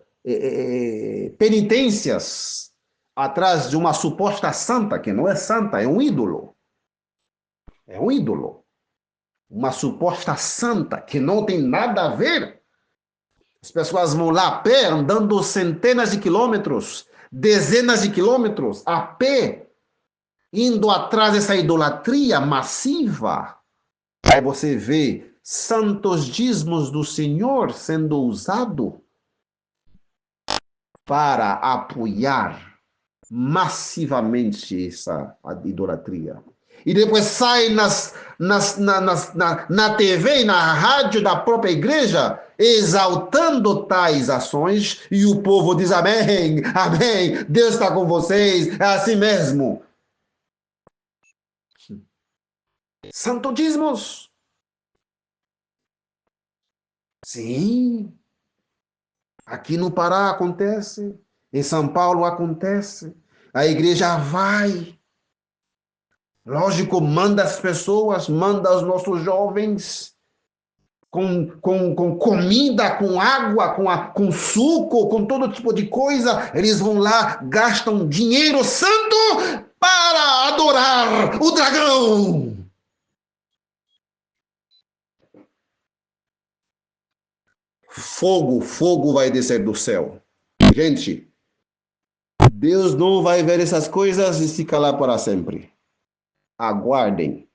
penitências atrás de uma suposta santa, que não é santa, é um ídolo. É um ídolo. Uma suposta santa que não tem nada a ver. As pessoas vão lá a pé, andando centenas de quilômetros, dezenas de quilômetros, a pé, indo atrás dessa idolatria massiva. Aí você vê santos dízimos do Senhor sendo usado para apoiar massivamente essa idolatria. E depois sai na TV e na rádio da própria igreja exaltando tais ações e o povo diz amém, amém, Deus está com vocês, é assim mesmo. Santo dízimos. Sim. Aqui no Pará acontece, em São Paulo acontece, a igreja vai. Lógico, manda as pessoas, manda os nossos jovens com comida, com água, com suco, com todo tipo de coisa. Eles vão lá, gastam dinheiro santo para adorar o dragão. Fogo vai descer do céu. Gente, Deus não vai ver essas coisas e se calar para sempre. Aguardem.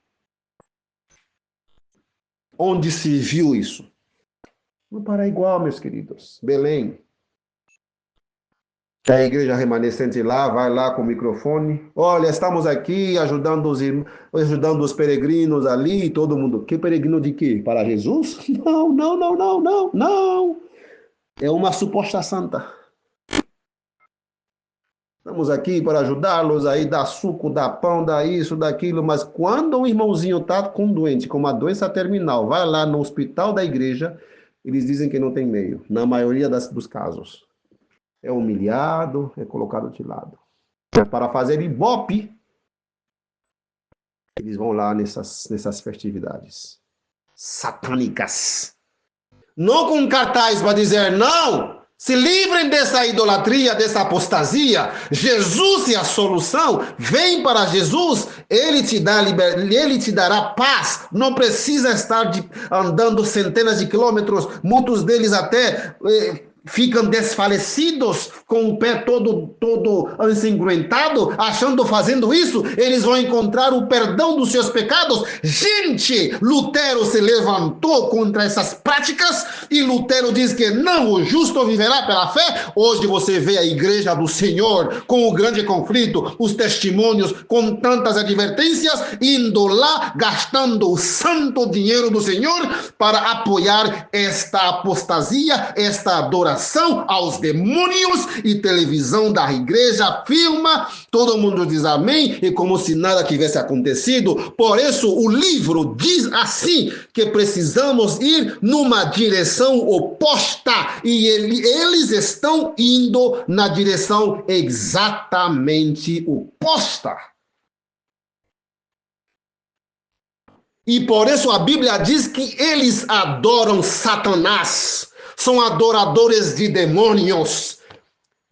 Onde se viu isso? No Pará igual, meus queridos. Belém. A igreja remanescente lá, vai lá com o microfone. Olha, estamos aqui ajudando os peregrinos ali, todo mundo. Que peregrino de quê? Para Jesus? Não. É uma suposta santa. Estamos aqui para ajudá-los aí, dar suco, dar pão, dar isso, daquilo, mas quando um irmãozinho está com um doente, com uma doença terminal, vai lá no hospital da igreja, eles dizem que não tem meio, na maioria dos casos. É humilhado, é colocado de lado. Para fazer ibope, eles vão lá nessas festividades satânicas. Não com cartaz para dizer não, se livrem dessa idolatria, dessa apostasia. Jesus é a solução. Vem para Jesus, Ele te dará paz. Não precisa estar andando centenas de quilômetros. Muitos deles até ficam desfalecidos, com o pé todo ensanguentado, fazendo isso, eles vão encontrar o perdão dos seus pecados. Gente, Lutero se levantou contra essas práticas e Lutero diz que não, o justo viverá pela fé. Hoje você vê a igreja do Senhor com o grande conflito, os testemunhos com tantas advertências, indo lá, gastando o santo dinheiro do Senhor para apoiar esta apostasia, esta adoração aos demônios, e televisão da igreja filma, todo mundo diz amém, e como se nada tivesse acontecido. Por isso o livro diz assim, que precisamos ir numa direção oposta, e eles estão indo na direção exatamente oposta. E por isso a Bíblia diz que eles adoram Satanás, são adoradores de demônios.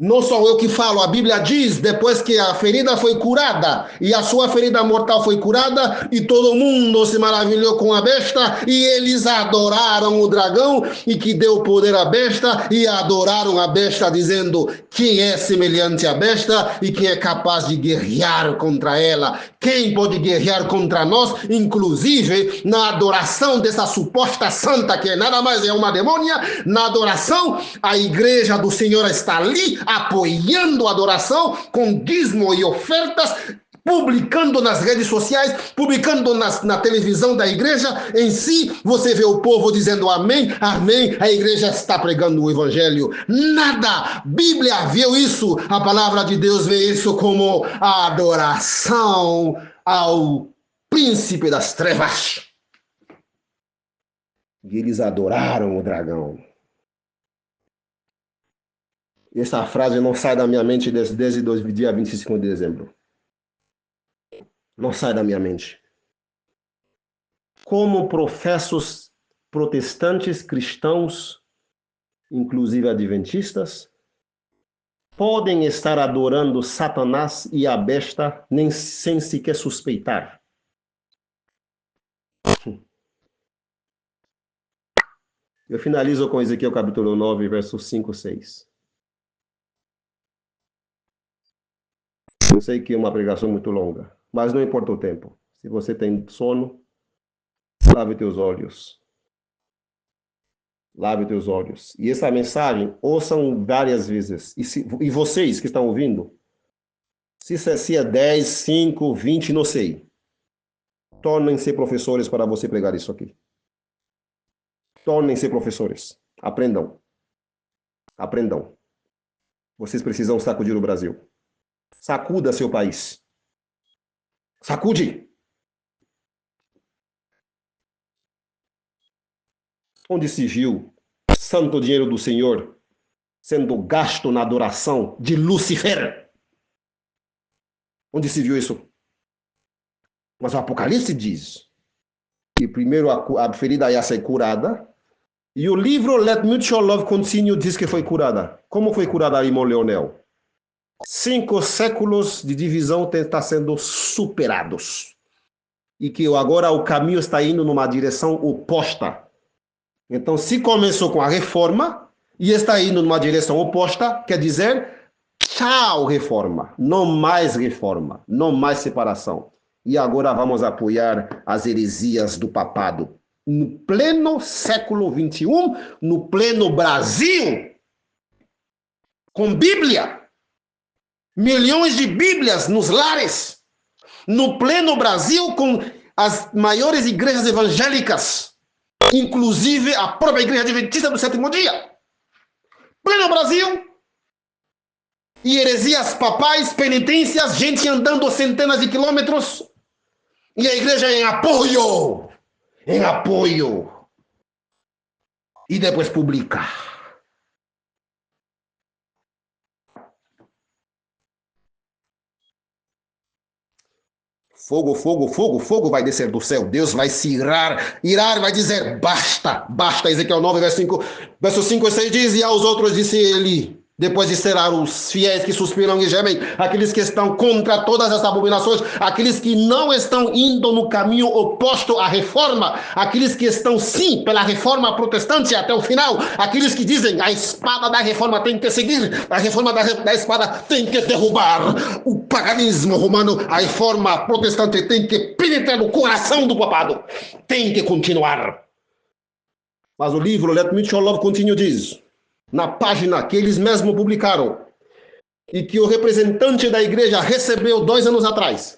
Não sou eu que falo, a Bíblia diz, depois que a ferida foi curada, e a sua ferida mortal foi curada, e todo mundo se maravilhou com a besta, e eles adoraram o dragão, e que deu poder à besta, e adoraram a besta, dizendo, quem é semelhante à besta, e quem é capaz de guerrear contra ela? Quem pode guerrear contra nós? Inclusive, na adoração dessa suposta santa, que nada mais é uma demônia, na adoração, a igreja do Senhor está ali, apoiando a adoração com dízimo e ofertas, publicando nas redes sociais, publicando na televisão da igreja em si. Você vê o povo dizendo amém, amém, a igreja está pregando o evangelho. Nada, Bíblia viu isso, a palavra de Deus vê isso como a adoração ao príncipe das trevas. E eles adoraram o dragão. Essa frase não sai da minha mente desde o dia 25 de dezembro. não sai da minha mente. Como professos protestantes, cristãos, inclusive adventistas, podem estar adorando Satanás e a besta sem sequer suspeitar. Eu finalizo com Ezequiel capítulo 9, versos 5 e 6. Eu sei que é uma pregação muito longa, mas não importa o tempo. Se você tem sono, lave teus olhos. Lave teus olhos. E essa mensagem, ouçam várias vezes. E vocês que estão ouvindo, se é 10, 5, 20, não sei. Tornem-se professores para você pregar isso aqui. Tornem-se professores. Aprendam. Aprendam. Vocês precisam sacudir o Brasil. Sacuda seu país. Sacude. Onde se viu santo dinheiro do Senhor sendo gasto na adoração de Lúcifer? Onde se viu isso? Mas o Apocalipse diz que primeiro a ferida ia ser curada, e o livro Let Mutual Love Continue diz que foi curada. Como foi curada a irmã Leonel? 5 séculos de divisão estão sendo superados. E que agora o caminho está indo numa direção oposta. Então, se começou com a reforma e está indo numa direção oposta, quer dizer, tchau reforma, não mais reforma, não mais separação. E agora vamos apoiar as heresias do papado. No pleno século XXI, no pleno Brasil, com Bíblia, milhões de Bíblias nos lares, no pleno Brasil, com as maiores igrejas evangélicas, inclusive a própria Igreja Adventista do Sétimo Dia. Pleno Brasil. E heresias papais, penitências, gente andando centenas de quilômetros. E a igreja em apoio. Em apoio. E depois publica. Fogo, fogo, fogo, fogo vai descer do céu. Deus vai se irar. Irar vai dizer, basta, basta. Ezequiel 9, verso 5 e 6 diz, e aos outros disse ele, depois de selar os fiéis que suspiram e gemem, aqueles que estão contra todas as abominações, aqueles que não estão indo no caminho oposto à reforma, aqueles que estão sim pela reforma protestante até o final, aqueles que dizem a espada da reforma tem que seguir, a reforma da espada tem que derrubar o paganismo romano, a reforma protestante tem que penetrar no coração do papado, tem que continuar. Mas o livro Let Mutual Love Continue diz, na página que eles mesmos publicaram, e que o representante da igreja recebeu 2 anos atrás,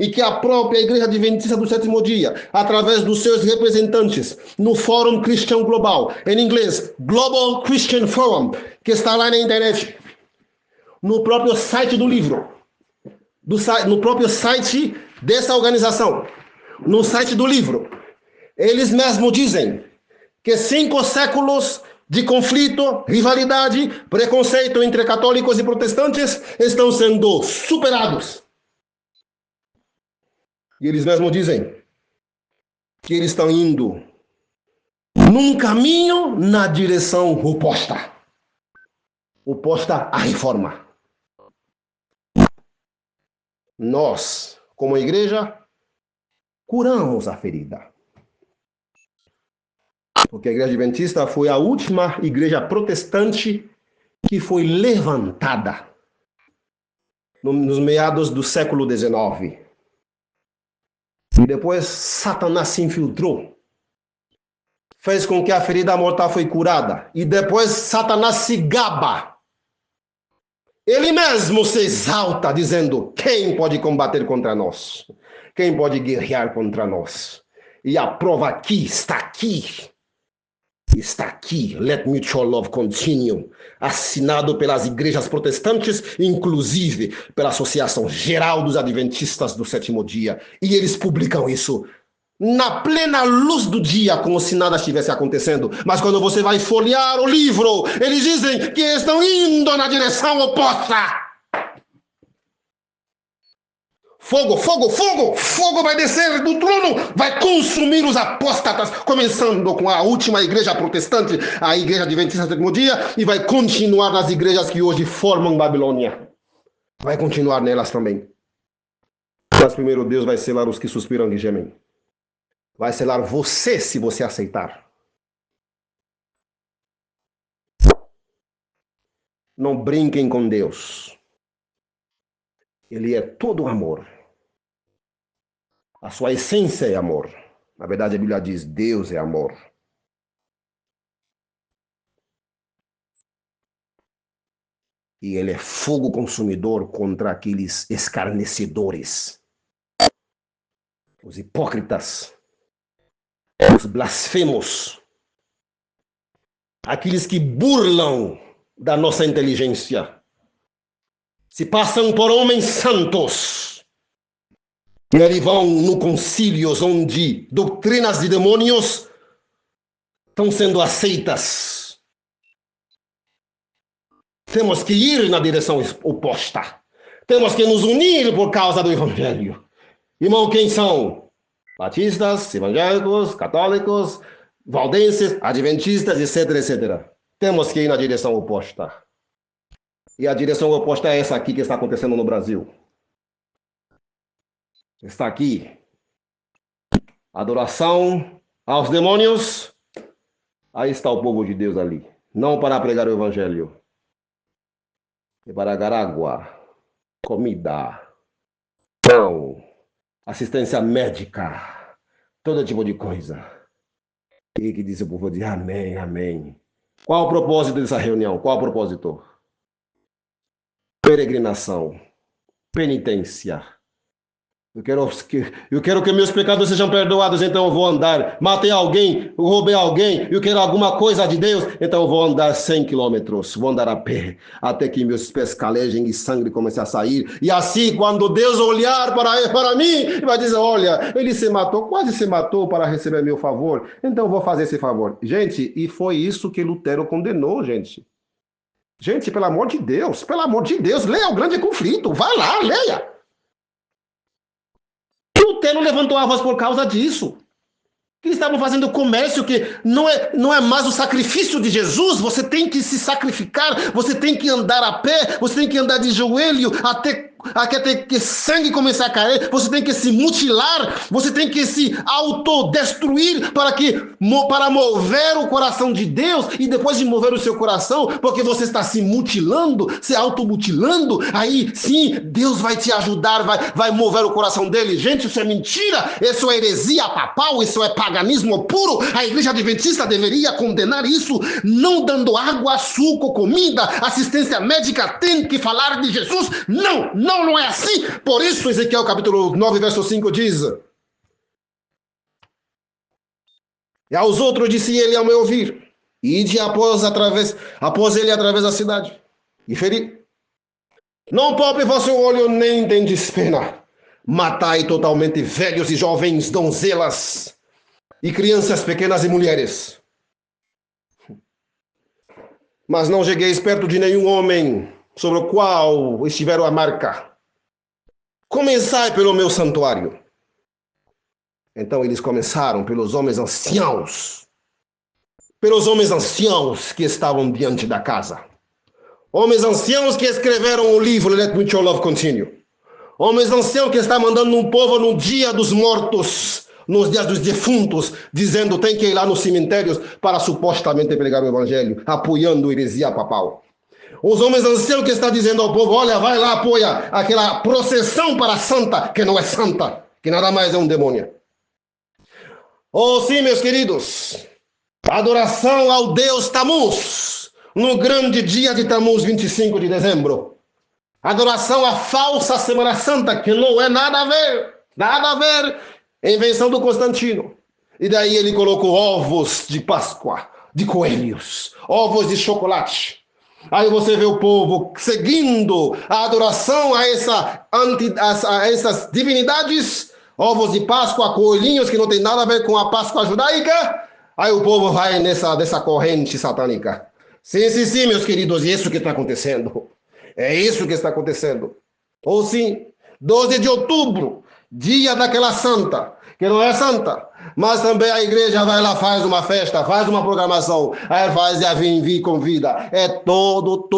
e que a própria Igreja Adventista do Sétimo Dia, através dos seus representantes, no Fórum Cristão Global, em inglês, Global Christian Forum, que está lá na internet, no próprio site do livro, no próprio site dessa organização, no site do livro, eles mesmos dizem que 5 séculos de conflito, rivalidade, preconceito entre católicos e protestantes estão sendo superados. E eles mesmos dizem que eles estão indo num caminho na direção oposta. Oposta à reforma. Nós, como igreja, curamos a ferida. Porque a Igreja Adventista foi a última igreja protestante que foi levantada nos meados do século XIX. E depois Satanás se infiltrou. Fez com que a ferida mortal foi curada. E depois Satanás se gaba. Ele mesmo se exalta, dizendo, quem pode combater contra nós? Quem pode guerrear contra nós? E a prova aqui, está aqui. Está aqui, Let Mutual Love Continue, assinado pelas igrejas protestantes, inclusive pela Associação Geral dos Adventistas do Sétimo Dia. E eles publicam isso na plena luz do dia, como se nada estivesse acontecendo. Mas quando você vai folhear o livro, eles dizem que estão indo na direção oposta. Fogo, fogo, fogo! Fogo vai descer do trono, vai consumir os apóstatas, começando com a última igreja protestante, a igreja adventista do sétimo dia, e vai continuar nas igrejas que hoje formam Babilônia. Vai continuar nelas também. Mas primeiro Deus vai selar os que suspiram e gemem. Vai selar você se você aceitar. Não brinquem com Deus. Ele é todo amor. A sua essência é amor. Na verdade, a Bíblia diz, Deus é amor. E ele é fogo consumidor contra aqueles escarnecedores. Os hipócritas. Os blasfemos. Aqueles que burlam da nossa inteligência. Se passam por homens santos. E eles vão no concílios onde doutrinas de demônios estão sendo aceitas. Temos que ir na direção oposta. Temos que nos unir por causa do Evangelho. Irmão, quem são? Batistas, evangélicos, católicos, valdenses, adventistas, etc, etc. Temos que ir na direção oposta. E a direção oposta é essa aqui que está acontecendo no Brasil. Está aqui. Adoração aos demônios. Aí está o povo de Deus ali. Não para pregar o evangelho. É para dar água, comida, pão, assistência médica, todo tipo de coisa. E que diz o povo de amém, amém. Qual o propósito dessa reunião? Qual o propósito? Peregrinação, penitência. Eu quero que meus pecados sejam perdoados, então eu vou andar. Matei alguém, roubei alguém, eu quero alguma coisa de Deus, então eu vou andar 100 quilômetros, vou andar a pé, até que meus pés calejem e sangue comece a sair. E assim, quando Deus olhar para mim, ele vai dizer, olha, ele se matou, quase se matou para receber meu favor, então eu vou fazer esse favor. Gente, e foi isso que Lutero condenou, gente. Gente, pelo amor de Deus, leia o Grande Conflito, vai lá, leia. Lutero levantou a voz por causa disso. Que eles estavam fazendo comércio que não é mais o sacrifício de Jesus. Você tem que se sacrificar, você tem que andar a pé, você tem que andar de joelho até que sangue começar a cair, você tem que se mutilar, você tem que se autodestruir para mover o coração de Deus, e depois de mover o seu coração, porque você está se mutilando, se automutilando, aí sim, Deus vai te ajudar, vai mover o coração dele. Gente, isso é mentira, isso é heresia papal, isso é paganismo puro. A igreja adventista deveria condenar isso, não dando água, suco, comida, assistência médica, tem que falar de Jesus. Não é assim. Por isso, Ezequiel capítulo 9, verso 5 diz: e aos outros disse ele ao me ouvir, ide após ele através da cidade, e feri. Não poupe vosso olho, nem tendes pena. Matai totalmente velhos e jovens, donzelas, e crianças pequenas e mulheres. Mas não chegueis perto de nenhum homem sobre o qual estiver a marca. Começai pelo meu santuário. Então eles começaram pelos homens anciãos que estavam diante da casa. Homens anciãos que escreveram o livro Let Me Your Love Continue. Homens anciãos que estão mandando um povo no dia dos mortos, nos dias dos defuntos, dizendo tem que ir lá nos cemitérios para supostamente pregar o evangelho, apoiando a heresia papal. Os homens anciãos que estão dizendo ao povo, olha, vai lá, apoia aquela processão para a santa, que não é santa, que nada mais é um demônio. Oh, sim, meus queridos, adoração ao Deus Tammuz, no grande dia de Tammuz, 25 de dezembro. Adoração à falsa Semana Santa, que não é nada a ver, invenção do Constantino. E daí ele colocou ovos de Páscoa, de coelhos, ovos de chocolate. Aí você vê o povo seguindo a adoração a essas divindades, ovos de Páscoa, coelhinhos que não tem nada a ver com a Páscoa judaica. Aí o povo vai dessa corrente satânica. Sim, meus queridos, é isso que está acontecendo. É isso que está acontecendo. Ou sim, 12 de outubro, dia daquela santa, que não é santa, mas também a igreja vai lá, faz uma festa, faz uma programação, aí faz a vir, convida, é tudo.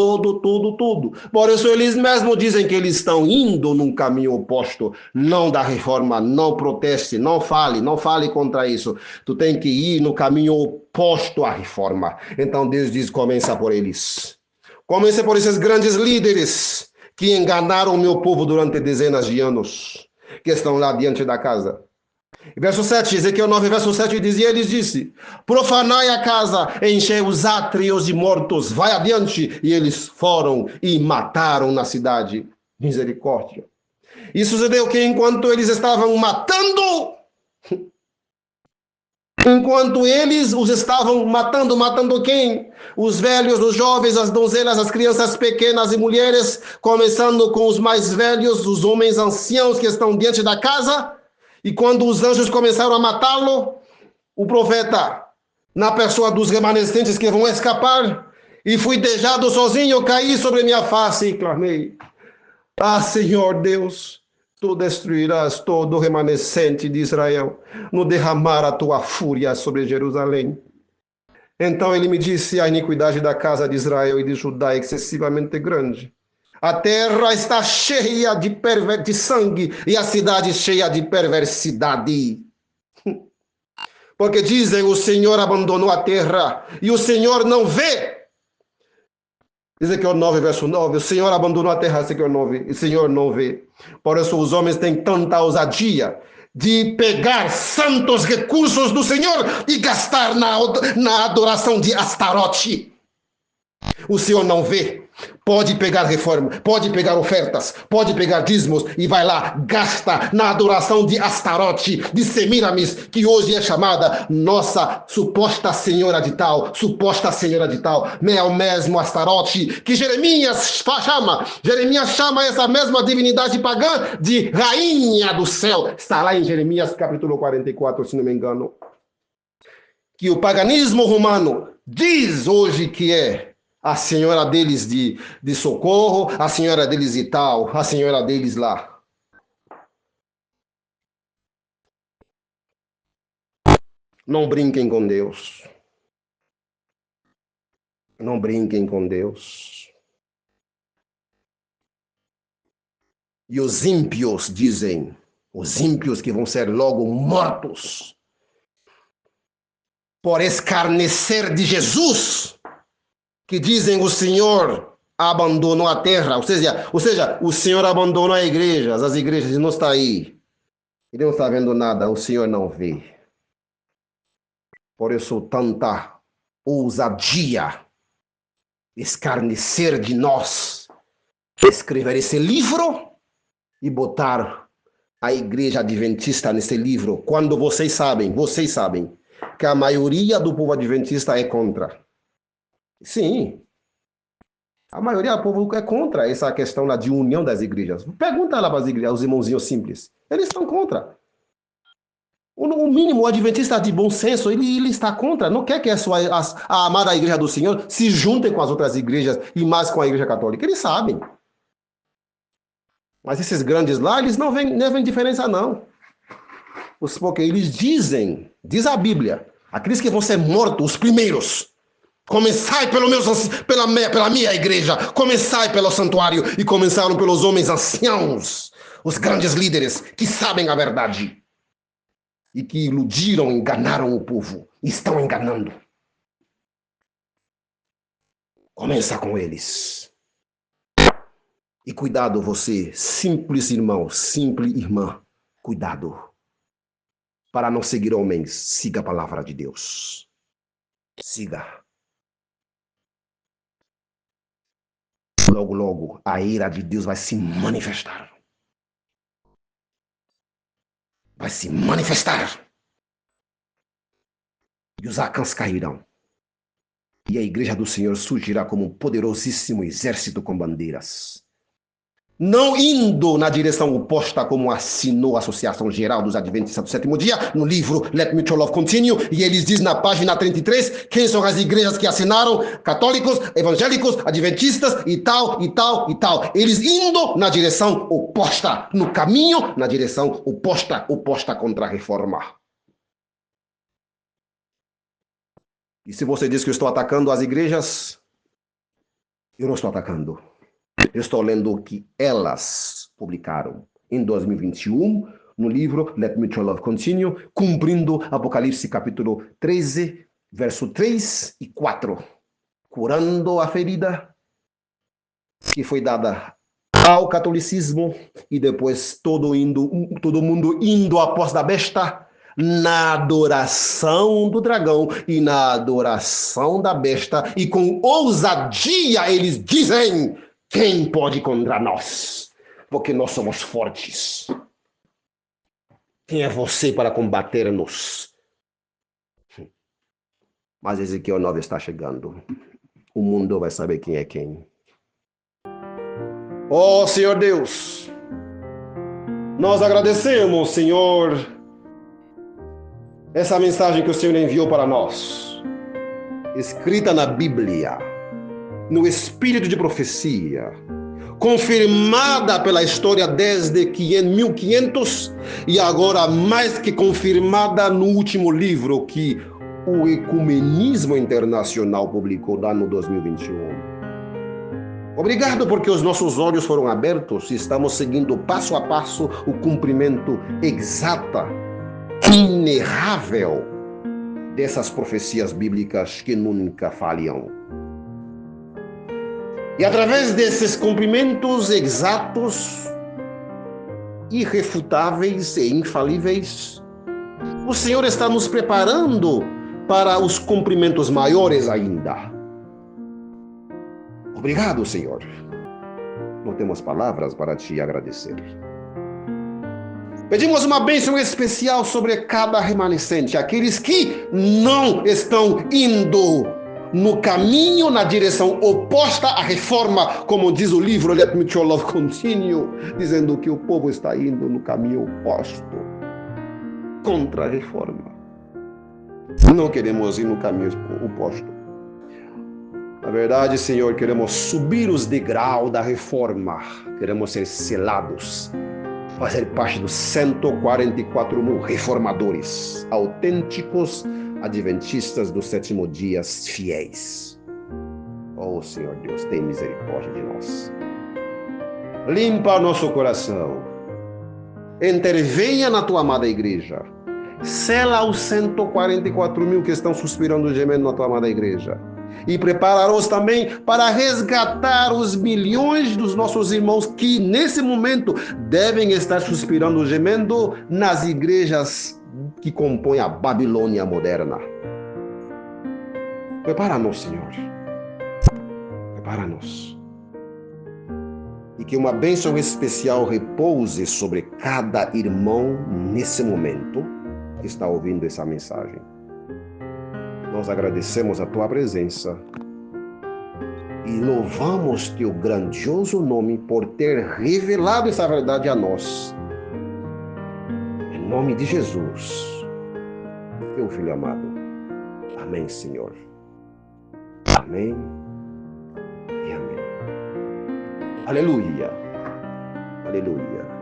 Por isso eles mesmos dizem que eles estão indo num caminho oposto, não da reforma, não proteste, não fale contra isso. Tu tem que ir no caminho oposto à reforma. Então Deus diz, começa por eles. Comece por esses grandes líderes que enganaram o meu povo durante dezenas de anos, que estão lá diante da casa. Verso 7, Ezequiel 9, verso 7 diz, e eles disse, profanai a casa, enchei os átrios de mortos, vai adiante. E eles foram e mataram na cidade. Misericórdia. E sucedeu que enquanto eles estavam matando, enquanto eles os estavam matando quem? Os velhos, os jovens, as donzelas, as crianças pequenas e mulheres, começando com os mais velhos, os homens anciãos que estão diante da casa. E quando os anjos começaram a matá-lo, o profeta, na pessoa dos remanescentes que vão escapar, e fui deixado sozinho, caí sobre minha face e clamei, ah, Senhor Deus, tu destruirás todo o remanescente de Israel, no derramar a tua fúria sobre Jerusalém. Então ele me disse, a iniquidade da casa de Israel e de Judá é excessivamente grande. A terra está cheia de sangue e a cidade cheia de perversidade. Porque dizem, o Senhor abandonou a terra e o Senhor não vê. Ezequiel 9, verso 9, o Senhor abandonou a terra, Ezequiel 9, e o Senhor não vê. Por isso os homens têm tanta ousadia de pegar santos recursos do Senhor e gastar na adoração de Astarote. O Senhor não vê. Pode pegar reforma, pode pegar ofertas, pode pegar dízimos e vai lá, gasta na adoração de Astarote, de Semiramis, que hoje é chamada nossa suposta senhora de tal, é o mesmo Astarote que Jeremias chama essa mesma divindade pagã de rainha do céu. Está lá em Jeremias capítulo 44, se não me engano. Que o paganismo romano diz hoje que é a senhora deles de socorro, a senhora deles de tal, a senhora deles lá. Não brinquem com Deus. Não brinquem com Deus. E os ímpios dizem, os ímpios que vão ser logo mortos por escarnecer de Jesus, que dizem o Senhor abandonou a terra, ou seja, o Senhor abandonou as igrejas, ele não está aí. Ele não está vendo nada, o Senhor não vê. Por isso, tanta ousadia, escarnecer de nós, escrever esse livro e botar a igreja adventista nesse livro, quando vocês sabem que a maioria do povo adventista é contra. Sim, a maioria do povo é contra essa questão lá de união das igrejas. Pergunta lá para as igrejas, os irmãozinhos simples. Eles estão contra. O mínimo, o adventista de bom senso, ele está contra. Não quer que a amada igreja do Senhor se junte com as outras igrejas e mais com a igreja católica. Eles sabem. Mas esses grandes lá, eles não veem diferença, não. Porque eles diz a Bíblia, aqueles que vão ser mortos, os primeiros, começai pela minha igreja, começai pelo santuário, e começaram pelos homens anciãos, os grandes líderes que sabem a verdade e que iludiram, enganaram o povo, e estão enganando. Começa com eles. E cuidado você, simples irmão, simples irmã, cuidado. Para não seguir homens, siga a palavra de Deus. Siga. Logo, logo, a ira de Deus vai se manifestar. Vai se manifestar. E os arcãos cairão. E a igreja do Senhor surgirá como um poderosíssimo exército com bandeiras. não indo na direção oposta como assinou a Associação Geral dos Adventistas do Sétimo Dia, no livro Let Mutual Love Continue, e eles dizem na página 33, quem são as igrejas que assinaram, católicos, evangélicos, adventistas e tal, e tal, e tal. Eles indo na direção oposta, no caminho, na direção oposta contra a reforma. E se você diz que eu estou atacando as igrejas, eu não estou atacando. Eu estou lendo o que elas publicaram em 2021, no livro Let Mutual Love Continue, cumprindo Apocalipse capítulo 13, verso 3 e 4. Curando a ferida que foi dada ao catolicismo e depois todo mundo indo após da besta na adoração do dragão e na adoração da besta, e com ousadia eles dizem: quem pode contra nós? Porque nós somos fortes. Quem é você para combater-nos? Mas Ezequiel 9 está chegando. O mundo vai saber quem é quem. Oh, Senhor Deus, nós agradecemos, Senhor, essa mensagem que o Senhor enviou para nós, escrita na Bíblia, no espírito de profecia, confirmada pela história desde 1500 e agora mais que confirmada no último livro que o Ecumenismo Internacional publicou no ano 2021. Obrigado porque os nossos olhos foram abertos e estamos seguindo passo a passo o cumprimento exato, inerrável dessas profecias bíblicas que nunca falham. E através desses cumprimentos exatos, irrefutáveis e infalíveis, o Senhor está nos preparando para os cumprimentos maiores ainda. Obrigado, Senhor. Não temos palavras para te agradecer. Pedimos uma bênção especial sobre cada remanescente, aqueles que não estão indo no caminho, na direção oposta à reforma, como diz o livro Let Mutual Love Continue, dizendo que o povo está indo no caminho oposto, contra a reforma. Não queremos ir no caminho oposto. Na verdade, Senhor, queremos subir os degraus da reforma, queremos ser selados, fazer parte dos 144.000 reformadores, autênticos adventistas do sétimo dia fiéis. Oh, Senhor Deus, tem misericórdia de nós. Limpa nosso coração. Intervenha na tua amada igreja. Sela os 144.000 que estão suspirando e gemendo na tua amada igreja. E prepara-nos também para resgatar os milhões dos nossos irmãos que, nesse momento, devem estar suspirando e gemendo nas igrejas que compõem a Babilônia moderna. Prepara-nos, Senhor. Prepara-nos. E que uma bênção especial repouse sobre cada irmão nesse momento que está ouvindo essa mensagem. Nós agradecemos a tua presença e louvamos teu grandioso nome por ter revelado essa verdade a nós. Em nome de Jesus, teu Filho amado. Amém, Senhor. Amém e amém. Aleluia. Aleluia.